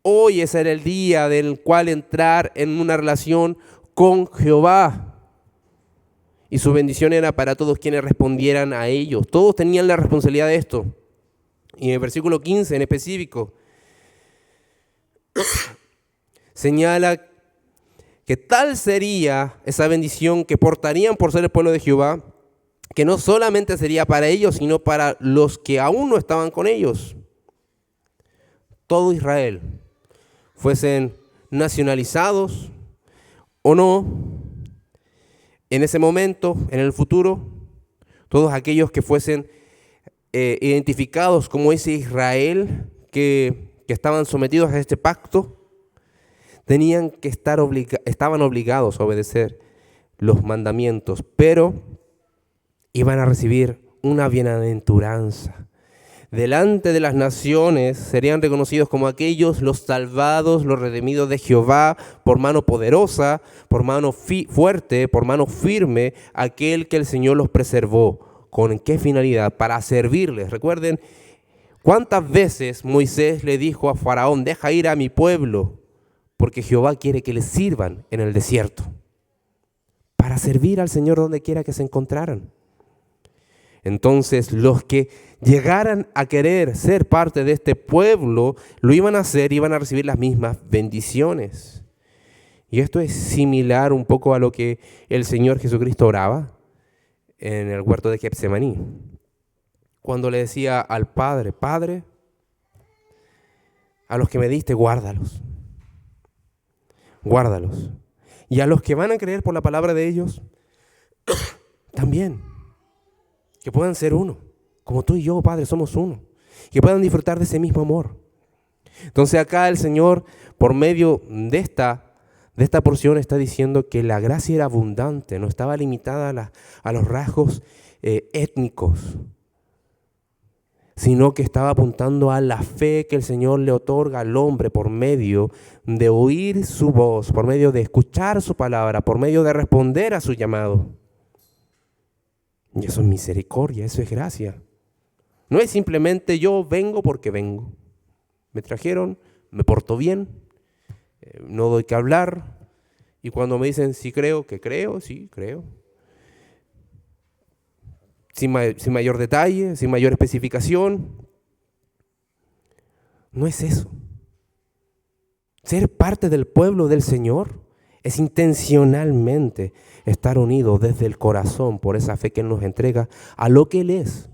Hoy ese era el día del cual entrar en una relación con Jehová. Y su bendición era para todos quienes respondieran a ellos. Todos tenían la responsabilidad de esto. Y en el versículo 15 en específico, señala que tal sería esa bendición que portarían por ser el pueblo de Jehová, que no solamente sería para ellos, sino para los que aún no estaban con ellos. Todo Israel, fuesen nacionalizados o no, en ese momento, en el futuro, todos aquellos que fuesen identificados como ese Israel que estaban sometidos a este pacto, tenían que estaban obligados a obedecer los mandamientos, pero iban a recibir una bienaventuranza delante de las naciones serían reconocidos como aquellos los salvados, los redimidos de Jehová, por mano poderosa, por mano fuerte, por mano firme, aquel que el Señor los preservó. ¿Con qué finalidad? Para servirles. Recuerden, ¿cuántas veces Moisés le dijo a Faraón, deja ir a mi pueblo, porque Jehová quiere que le sirvan en el desierto? Para servir al Señor donde quiera que se encontraran. Entonces, los que llegaran a querer ser parte de este pueblo, lo iban a hacer, iban a recibir las mismas bendiciones. Y esto es similar un poco a lo que el Señor Jesucristo oraba en el huerto de Getsemaní, cuando le decía al Padre, Padre, a los que me diste, guárdalos. Guárdalos. Y a los que van a creer por la palabra de ellos, también. Que puedan ser uno. Como tú y yo, Padre, somos uno. Que puedan disfrutar de ese mismo amor. Entonces acá el Señor, por medio de esta porción, está diciendo que la gracia era abundante, no estaba limitada a los rasgos étnicos, sino que estaba apuntando a la fe que el Señor le otorga al hombre por medio de oír su voz, por medio de escuchar su palabra, por medio de responder a su llamado. Y eso es misericordia, eso es gracia. No es simplemente yo vengo porque vengo. Me trajeron, me porto bien, no doy que hablar, y cuando me dicen sí creo, que creo, sí creo. Sin mayor detalle, sin mayor especificación. No es eso. Ser parte del pueblo del Señor es intencionalmente estar unido desde el corazón por esa fe que Él nos entrega a lo que Él es,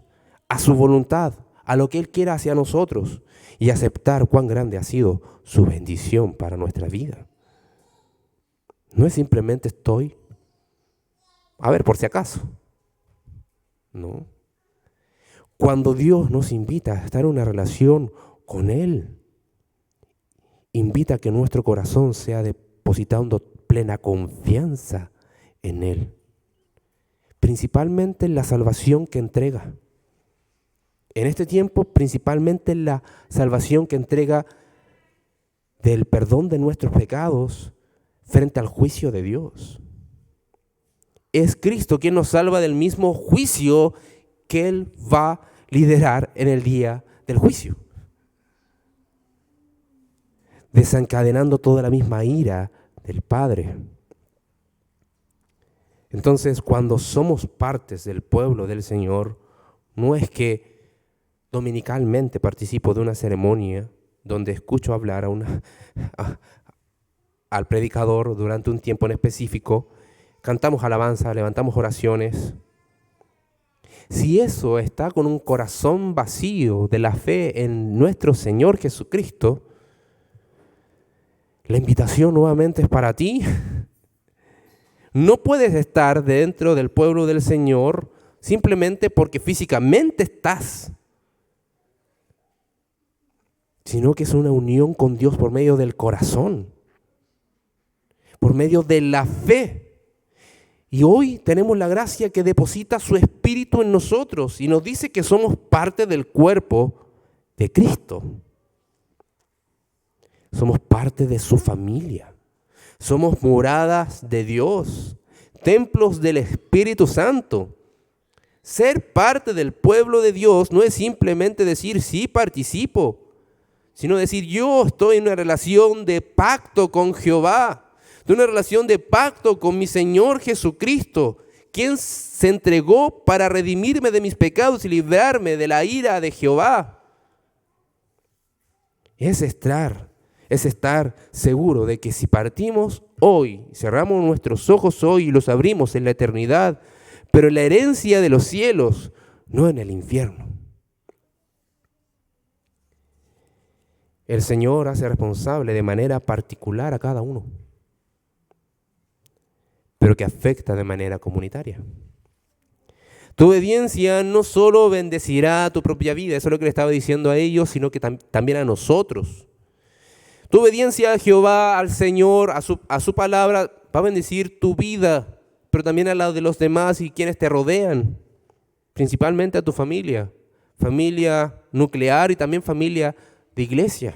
a su voluntad, a lo que Él quiera hacia nosotros y aceptar cuán grande ha sido su bendición para nuestra vida. No es simplemente estoy, a ver, por si acaso. No. Cuando Dios nos invita a estar en una relación con Él, invita a que nuestro corazón sea depositando plena confianza en Él. Principalmente en la salvación que entrega. En este tiempo, principalmente en la salvación que entrega del perdón de nuestros pecados frente al juicio de Dios. Es Cristo quien nos salva del mismo juicio que Él va a liderar en el día del juicio, desencadenando toda la misma ira del Padre. Entonces, cuando somos partes del pueblo del Señor, no es que dominicalmente participo de una ceremonia donde escucho hablar al predicador durante un tiempo en específico, cantamos alabanza, levantamos oraciones. Si eso está con un corazón vacío de la fe en nuestro Señor Jesucristo, la invitación nuevamente es para ti. No puedes estar dentro del pueblo del Señor simplemente porque físicamente estás, sino que es una unión con Dios por medio del corazón, por medio de la fe. Y hoy tenemos la gracia que deposita su Espíritu en nosotros y nos dice que somos parte del cuerpo de Cristo. Somos parte de su familia. Somos moradas de Dios, templos del Espíritu Santo. Ser parte del pueblo de Dios no es simplemente decir sí participo, sino decir yo estoy en una relación de pacto con Jehová. De una relación de pacto con mi Señor Jesucristo, quien se entregó para redimirme de mis pecados y librarme de la ira de Jehová. Es estar seguro de que si partimos hoy, cerramos nuestros ojos hoy y los abrimos en la eternidad, pero en la herencia de los cielos, no en el infierno. El Señor hace responsable de manera particular a cada uno, pero que afecta de manera comunitaria. Tu obediencia no solo bendecirá tu propia vida, eso es lo que le estaba diciendo a ellos, sino que también a nosotros. Tu obediencia a Jehová, al Señor, a su palabra, va a bendecir tu vida, pero también a la de los demás y quienes te rodean, principalmente a tu familia, familia nuclear y también familia de iglesia.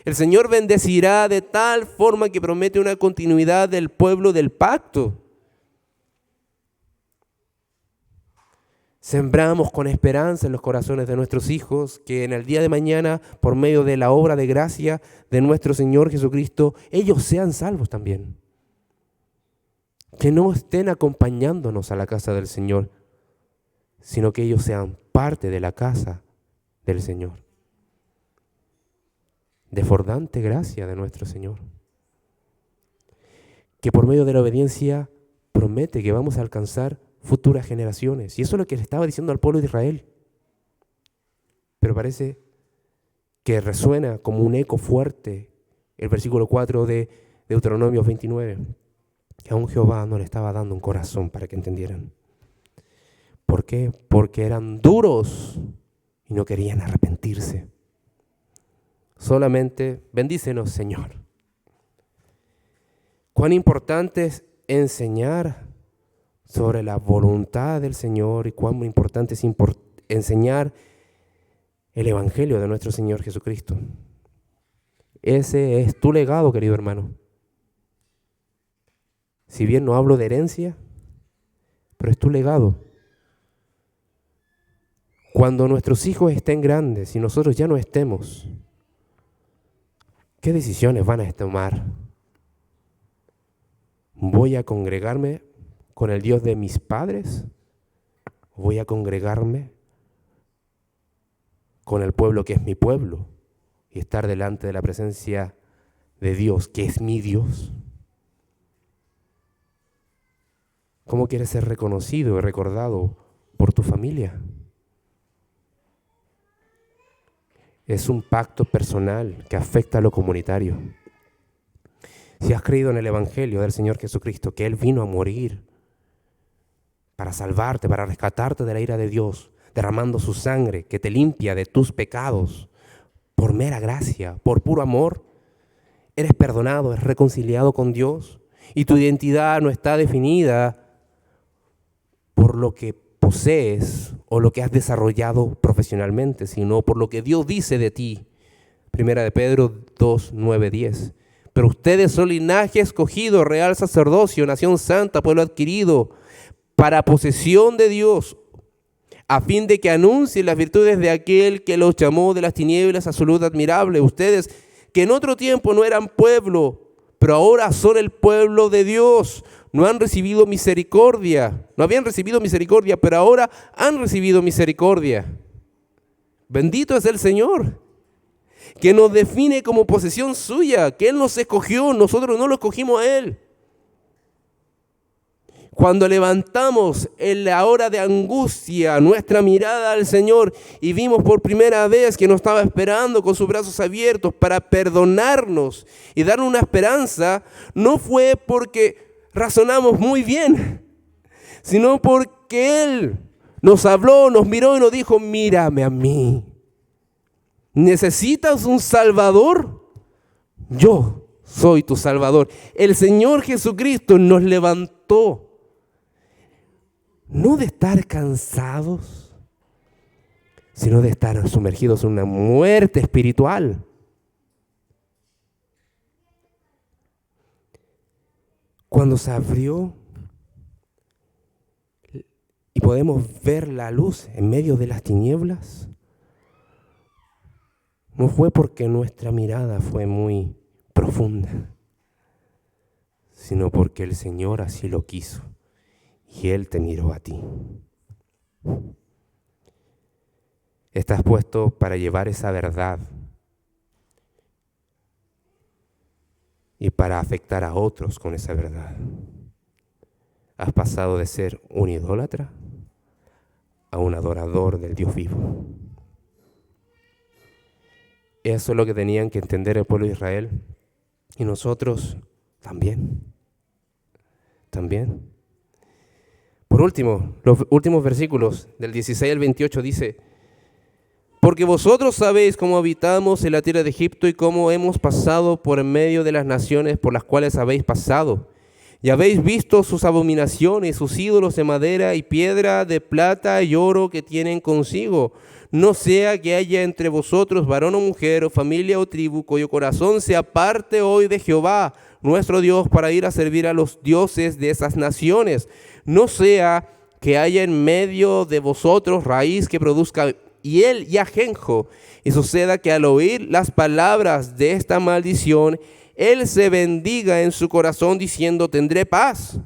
El Señor bendecirá de tal forma que promete una continuidad del pueblo del pacto. Sembramos con esperanza en los corazones de nuestros hijos que en el día de mañana, por medio de la obra de gracia de nuestro Señor Jesucristo, ellos sean salvos también. Que no estén acompañándonos a la casa del Señor, sino que ellos sean parte de la casa del Señor. Desbordante gracia de nuestro Señor, que por medio de la obediencia promete que vamos a alcanzar futuras generaciones. Y eso es lo que le estaba diciendo al pueblo de Israel. Pero parece que resuena como un eco fuerte el versículo 4 de Deuteronomio 29, que aún Jehová no le estaba dando un corazón para que entendieran. ¿Por qué? Porque eran duros y no querían arrepentirse. Solamente bendícenos, Señor. Cuán importante es enseñar sobre la voluntad del Señor y cuán importante es enseñar el Evangelio de nuestro Señor Jesucristo. Ese es tu legado, querido hermano. Si bien no hablo de herencia, pero es tu legado. Cuando nuestros hijos estén grandes y nosotros ya no estemos, ¿qué decisiones van a tomar? ¿Voy a congregarme con el Dios de mis padres? ¿Voy a congregarme con el pueblo que es mi pueblo y estar delante de la presencia de Dios, que es mi Dios? ¿Cómo quieres ser reconocido y recordado por tu familia? Es un pacto personal que afecta a lo comunitario. Si has creído en el Evangelio del Señor Jesucristo, que Él vino a morir para salvarte, para rescatarte de la ira de Dios, derramando su sangre que te limpia de tus pecados, por mera gracia, por puro amor, eres perdonado, eres reconciliado con Dios y tu identidad no está definida por lo que posees o lo que has desarrollado profesionalmente, sino por lo que Dios dice de ti. Primera de Pedro 2, 9, 10. Pero ustedes son linaje escogido, real sacerdocio, nación santa, pueblo adquirido, para posesión de Dios, a fin de que anuncien las virtudes de aquel que los llamó de las tinieblas a su luz admirable. Ustedes que en otro tiempo no eran pueblo, pero ahora son el pueblo de Dios. No han recibido misericordia, no habían recibido misericordia, pero ahora han recibido misericordia. Bendito es el Señor, que nos define como posesión suya, que Él nos escogió, nosotros no lo escogimos a Él. Cuando levantamos en la hora de angustia nuestra mirada al Señor y vimos por primera vez que nos estaba esperando con sus brazos abiertos para perdonarnos y darnos una esperanza, no fue porque razonamos muy bien, sino porque Él nos habló, nos miró y nos dijo: mírame a mí. ¿Necesitas un Salvador? Yo soy tu Salvador. El Señor Jesucristo nos levantó. No de estar cansados, sino de estar sumergidos en una muerte espiritual. Cuando se abrió y podemos ver la luz en medio de las tinieblas, no fue porque nuestra mirada fue muy profunda, sino porque el Señor así lo quiso y Él te miró a ti. Estás puesto para llevar esa verdad y para afectar a otros con esa verdad. Has pasado de ser un idólatra a un adorador del Dios vivo. Eso es lo que tenían que entender el pueblo de Israel y nosotros también. Por último, los últimos versículos del 16 al 28 dice: porque vosotros sabéis cómo habitamos en la tierra de Egipto y cómo hemos pasado por en medio de las naciones por las cuales habéis pasado, Y habéis visto sus abominaciones, sus ídolos de madera y piedra, de plata y oro que tienen consigo. No sea que haya entre vosotros varón o mujer, o familia o tribu, cuyo corazón se aparte hoy de Jehová, nuestro Dios, para ir a servir a los dioses de esas naciones. No sea que haya en medio de vosotros raíz que produzca hiel y ajenjo, y suceda que al oír las palabras de esta maldición, él se bendiga en su corazón diciendo: tendré paz,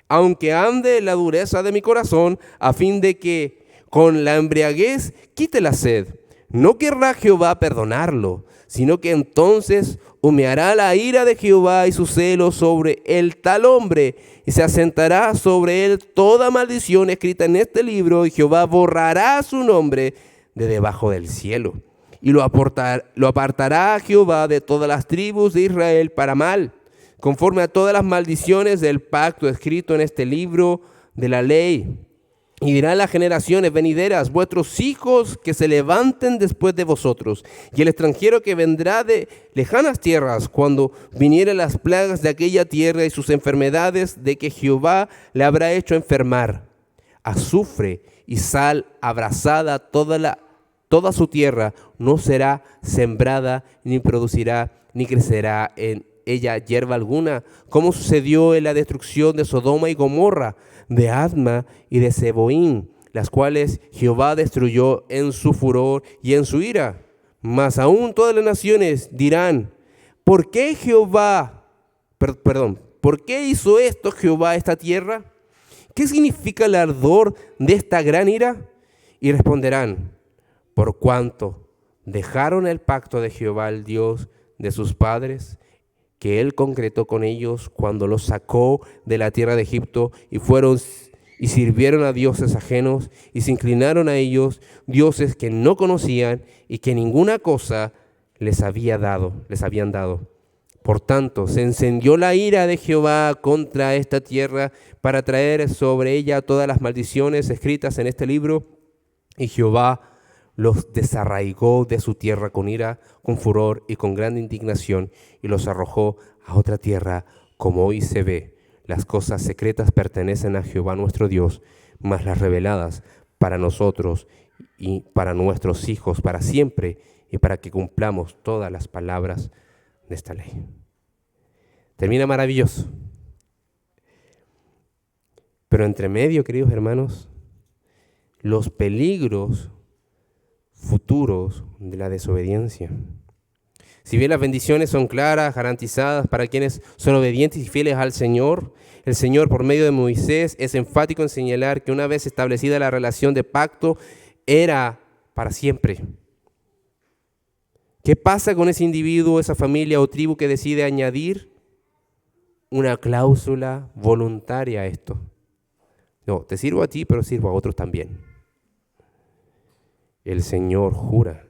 aunque ande en la dureza de mi corazón, a fin de que con la embriaguez quite la sed. No querrá Jehová perdonarlo, sino que entonces humeará la ira de Jehová y su celo sobre el tal hombre, y se asentará sobre él toda maldición escrita en este libro, y Jehová borrará su nombre de debajo del cielo. Y lo apartará a Jehová de todas las tribus de Israel para mal, conforme a todas las maldiciones del pacto escrito en este libro de la ley. Y dirán las generaciones venideras: vuestros hijos que se levanten después de vosotros, y el extranjero que vendrá de lejanas tierras, cuando vinieren las plagas de aquella tierra y sus enfermedades, de que Jehová le habrá hecho enfermar. Azufre y sal abrasada toda su tierra, no será sembrada, ni producirá, ni crecerá en ella hierba alguna, como sucedió en la destrucción de Sodoma y Gomorra, de Adma y de Zeboín, las cuales Jehová destruyó en su furor y en su ira. Mas aún todas las naciones dirán: ¿por qué ¿por qué hizo esto Jehová a esta tierra? ¿Qué significa el ardor de esta gran ira? Y responderán: por cuanto dejaron el pacto de Jehová, el Dios de sus padres, que él concretó con ellos cuando los sacó de la tierra de Egipto, y fueron y sirvieron a dioses ajenos, y se inclinaron a ellos, dioses que no conocían y que ninguna cosa les habían dado. Por tanto, se encendió la ira de Jehová contra esta tierra para traer sobre ella todas las maldiciones escritas en este libro, y Jehová los desarraigó de su tierra con ira, con furor y con gran indignación, y los arrojó a otra tierra, como hoy se ve. Las cosas secretas pertenecen a Jehová nuestro Dios, mas las reveladas para nosotros y para nuestros hijos para siempre, y para que cumplamos todas las palabras de esta ley. Termina maravilloso. Pero entre medio, queridos hermanos, los peligros futuros de la desobediencia. Si bien las bendiciones son claras, garantizadas para quienes son obedientes y fieles al Señor, el Señor por medio de Moisés es enfático en señalar que una vez establecida la relación de pacto, era para siempre. ¿Qué pasa con ese individuo, esa familia o tribu que decide añadir una cláusula voluntaria a esto? No, te sirvo a ti, pero sirvo a otros también. El Señor jura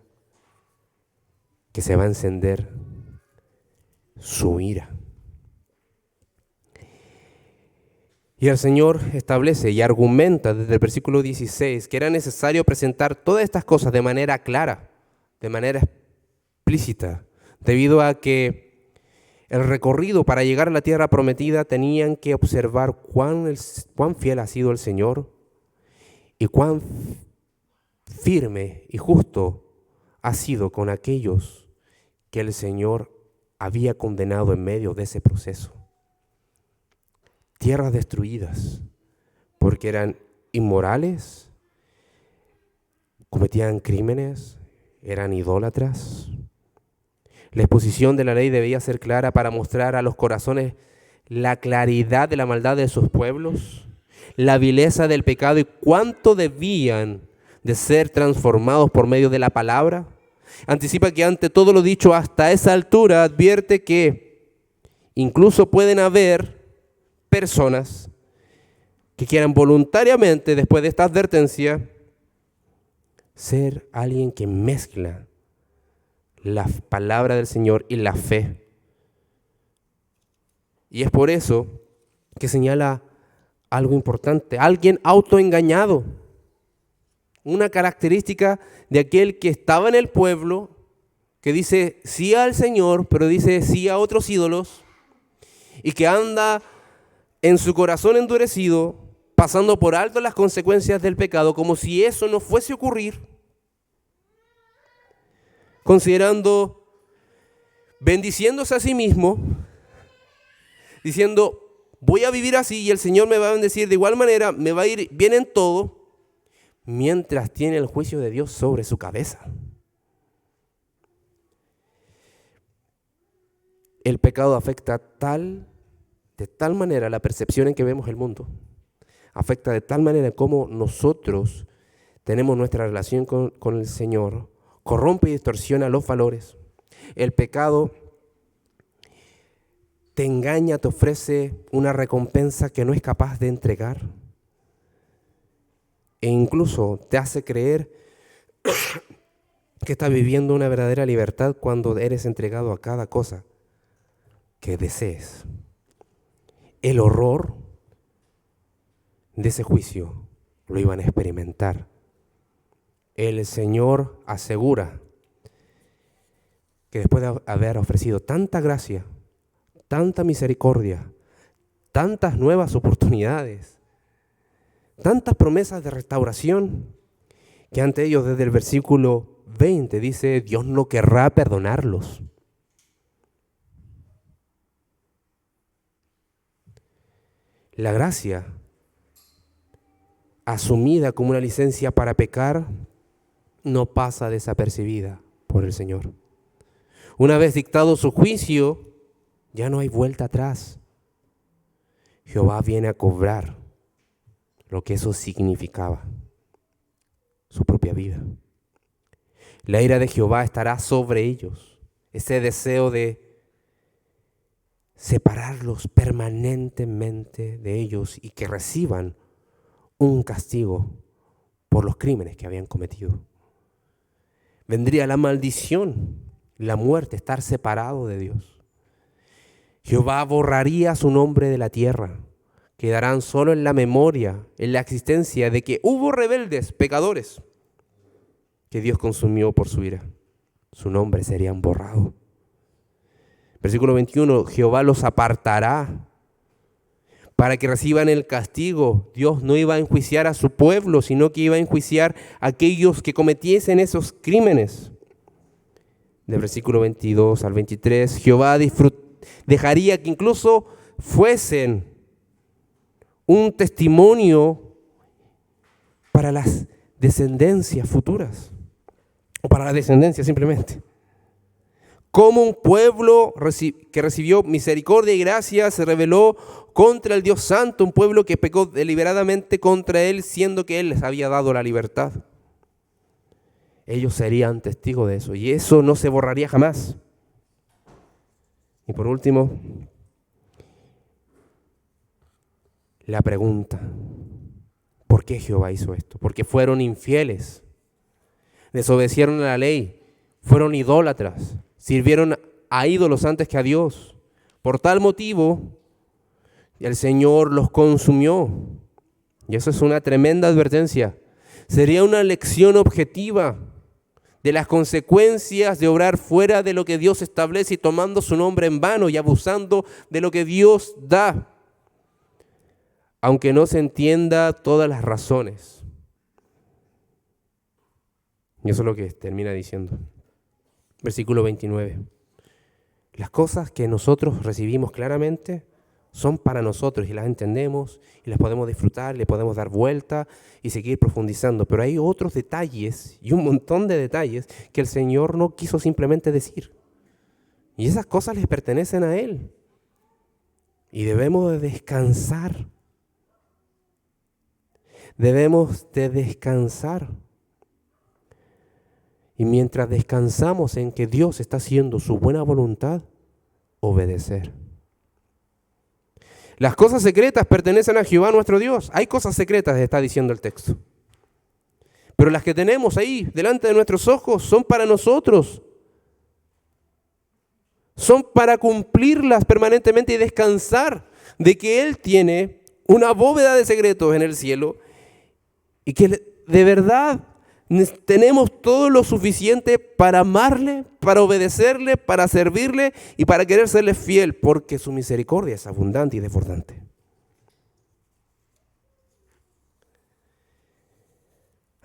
que se va a encender su ira. Y el Señor establece y argumenta desde el versículo 16 que era necesario presentar todas estas cosas de manera clara, de manera explícita, debido a que el recorrido para llegar a la tierra prometida tenían que observar cuán fiel ha sido el Señor y cuán firme y justo ha sido con aquellos que el Señor había condenado en medio de ese proceso. Tierras destruidas porque eran inmorales, cometían crímenes, eran idólatras. La exposición de la ley debía ser clara para mostrar a los corazones la claridad de la maldad de sus pueblos, la vileza del pecado y cuánto debían de ser transformados por medio de la palabra. Anticipa que ante todo lo dicho hasta esa altura, advierte que incluso pueden haber personas que quieran voluntariamente, después de esta advertencia, ser alguien que mezcla la palabra del Señor y la fe. Y es por eso que señala algo importante: alguien autoengañado. Una característica de aquel que estaba en el pueblo, que dice sí al Señor, pero dice sí a otros ídolos, y que anda en su corazón endurecido, pasando por alto las consecuencias del pecado, como si eso no fuese a ocurrir, considerando, bendiciéndose a sí mismo, diciendo, voy a vivir así y el Señor me va a bendecir de igual manera, me va a ir bien en todo, mientras tiene el juicio de Dios sobre su cabeza. El pecado afecta de tal manera la percepción en que vemos el mundo, afecta de tal manera cómo nosotros tenemos nuestra relación con el Señor, corrompe y distorsiona los valores. El pecado te engaña, te ofrece una recompensa que no es capaz de entregar e incluso te hace creer que estás viviendo una verdadera libertad cuando eres entregado a cada cosa que desees. El horror de ese juicio lo iban a experimentar. El Señor asegura que después de haber ofrecido tanta gracia, tanta misericordia, tantas nuevas oportunidades, tantas promesas de restauración, que ante ellos desde el versículo 20 dice, Dios no querrá perdonarlos. La gracia, asumida como una licencia para pecar, no pasa desapercibida por el Señor. Una vez dictado su juicio, ya no hay vuelta atrás. Jehová viene a cobrar lo que eso significaba, su propia vida. La ira de Jehová estará sobre ellos, ese deseo de separarlos permanentemente de ellos y que reciban un castigo por los crímenes que habían cometido. Vendría la maldición, la muerte, estar separado de Dios. Jehová borraría su nombre de la tierra. Quedarán solo en la memoria, en la existencia de que hubo rebeldes, pecadores, que Dios consumió por su ira. Su nombre serían borrado. Versículo 21, Jehová los apartará para que reciban el castigo. Dios no iba a enjuiciar a su pueblo, sino que iba a enjuiciar a aquellos que cometiesen esos crímenes. Del versículo 22 al 23, Jehová dejaría que incluso fuesen un testimonio para las descendencias futuras, o para la descendencia simplemente. Como un pueblo que recibió misericordia y gracia se rebeló contra el Dios Santo, un pueblo que pecó deliberadamente contra Él, siendo que Él les había dado la libertad. Ellos serían testigos de eso, y eso no se borraría jamás. Y por último, la pregunta, ¿por qué Jehová hizo esto? Porque fueron infieles, desobedecieron a la ley, fueron idólatras, sirvieron a ídolos antes que a Dios. Por tal motivo, el Señor los consumió. Y eso es una tremenda advertencia. Sería una lección objetiva de las consecuencias de obrar fuera de lo que Dios establece y tomando su nombre en vano y abusando de lo que Dios da, aunque no se entienda todas las razones. Y eso es lo que termina diciendo. Versículo 29. Las cosas que nosotros recibimos claramente son para nosotros y las entendemos y las podemos disfrutar, le podemos dar vuelta y seguir profundizando. Pero hay otros detalles y un montón de detalles que el Señor no quiso simplemente decir. Y esas cosas les pertenecen a Él. Y debemos de descansar. Debemos de descansar. Y mientras descansamos en que Dios está haciendo su buena voluntad, obedecer. Las cosas secretas pertenecen a Jehová nuestro Dios. Hay cosas secretas, está diciendo el texto. Pero las que tenemos ahí delante de nuestros ojos son para nosotros. Son para cumplirlas permanentemente y descansar de que Él tiene una bóveda de secretos en el cielo y que de verdad tenemos todo lo suficiente para amarle, para obedecerle, para servirle y para querer serle fiel, porque su misericordia es abundante y desbordante.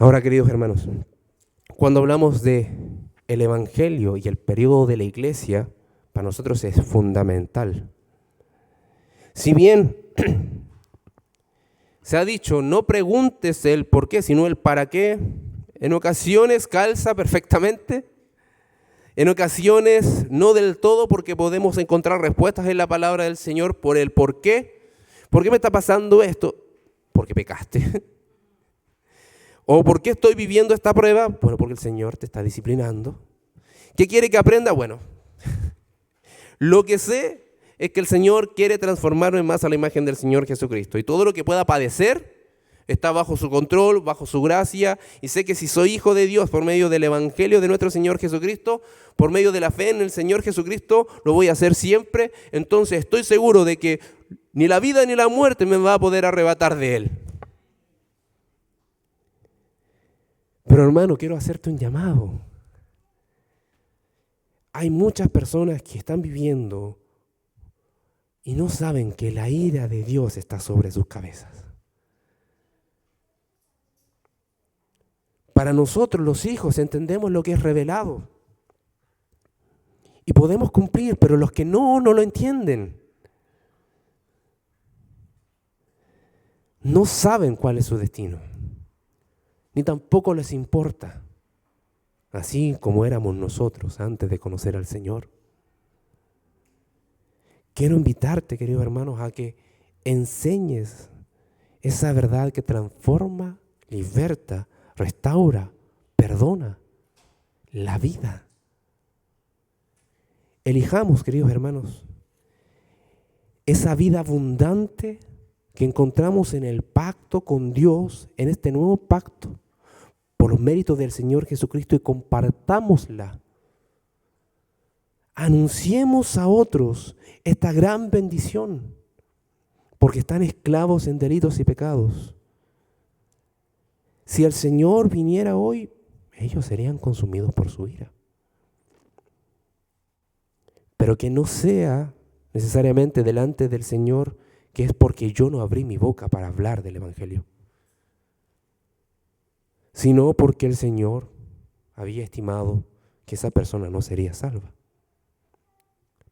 Ahora, queridos hermanos, cuando hablamos de el Evangelio y el periodo de la iglesia, para nosotros es fundamental. Si bien se ha dicho, no preguntes el por qué, sino el para qué, en ocasiones calza perfectamente, en ocasiones no del todo, porque podemos encontrar respuestas en la palabra del Señor por el por qué. ¿Por qué me está pasando esto? Porque pecaste. ¿O por qué estoy viviendo esta prueba? Bueno, porque el Señor te está disciplinando. ¿Qué quiere que aprenda? Bueno, lo que sé es que el Señor quiere transformarme más a la imagen del Señor Jesucristo. Y todo lo que pueda padecer está bajo su control, bajo su gracia. Y sé que si soy hijo de Dios por medio del Evangelio de nuestro Señor Jesucristo, por medio de la fe en el Señor Jesucristo, lo voy a hacer siempre. Entonces estoy seguro de que ni la vida ni la muerte me va a poder arrebatar de Él. Pero hermano, quiero hacerte un llamado. Hay muchas personas que están viviendo y no saben que la ira de Dios está sobre sus cabezas. Para nosotros los hijos entendemos lo que es revelado y podemos cumplir, pero los que no lo entienden. No saben cuál es su destino, ni tampoco les importa, así como éramos nosotros antes de conocer al Señor. Quiero invitarte, queridos hermanos, a que enseñes esa verdad que transforma, liberta, restaura, perdona la vida. Elijamos, queridos hermanos, esa vida abundante que encontramos en el pacto con Dios, en este nuevo pacto, por los méritos del Señor Jesucristo, y compartámosla. Anunciemos a otros esta gran bendición, porque están esclavos en delitos y pecados. Si el Señor viniera hoy, ellos serían consumidos por su ira. Pero que no sea necesariamente delante del Señor, que es porque yo no abrí mi boca para hablar del Evangelio, sino porque el Señor había estimado que esa persona no sería salva.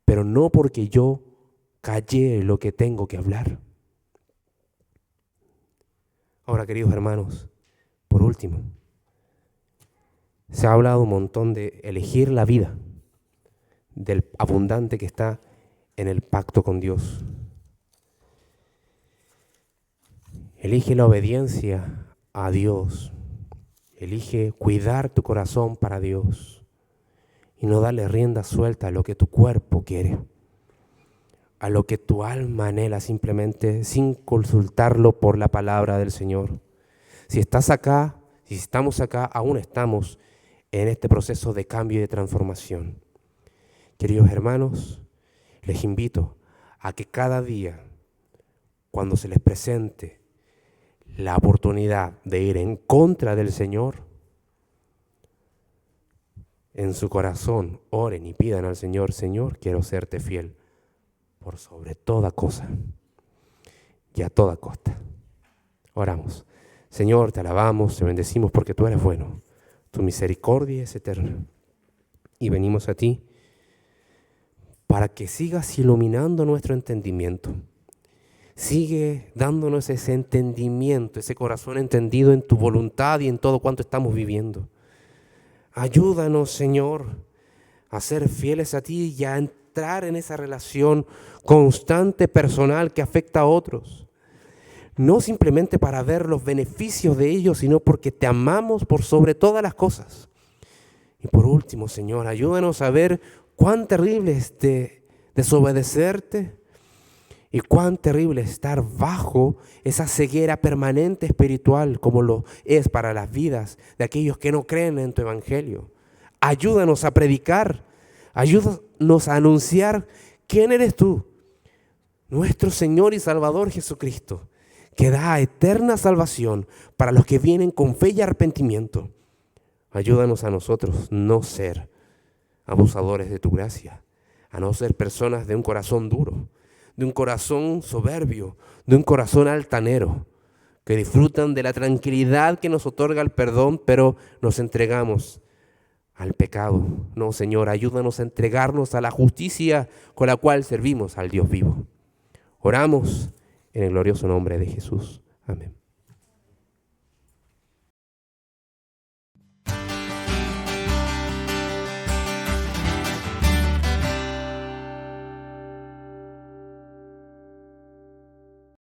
Pero no porque yo callé lo que tengo que hablar. Ahora, queridos hermanos, por último, se ha hablado un montón de elegir la vida, del abundante que está en el pacto con Dios. Elige la obediencia a Dios. Elige cuidar tu corazón para Dios y no darle rienda suelta a lo que tu cuerpo quiere, a lo que tu alma anhela, simplemente sin consultarlo por la palabra del Señor. Si estás acá, si estamos acá, aún estamos en este proceso de cambio y de transformación. Queridos hermanos, les invito a que cada día, cuando se les presente la oportunidad de ir en contra del Señor, en su corazón oren y pidan al Señor: Señor, quiero serte fiel por sobre toda cosa y a toda costa. Oramos. Señor, te alabamos, te bendecimos porque tú eres bueno, tu misericordia es eterna. Y venimos a ti para que sigas iluminando nuestro entendimiento. Sigue dándonos ese entendimiento, ese corazón entendido en tu voluntad y en todo cuanto estamos viviendo. Ayúdanos, Señor, a ser fieles a ti y a entrar en esa relación constante, personal, que afecta a otros. No simplemente para ver los beneficios de ellos, sino porque te amamos por sobre todas las cosas. Y por último, Señor, ayúdanos a ver cuán terrible es desobedecerte y cuán terrible estar bajo esa ceguera permanente espiritual como lo es para las vidas de aquellos que no creen en tu evangelio. Ayúdanos a predicar, ayúdanos a anunciar quién eres tú, nuestro Señor y Salvador Jesucristo, que da eterna salvación para los que vienen con fe y arrepentimiento. Ayúdanos a nosotros no ser abusadores de tu gracia, a no ser personas de un corazón duro, de un corazón soberbio, de un corazón altanero, que disfrutan de la tranquilidad que nos otorga el perdón, pero nos entregamos al pecado. No, Señor, ayúdanos a entregarnos a la justicia con la cual servimos al Dios vivo. Oramos en el glorioso nombre de Jesús. Amén.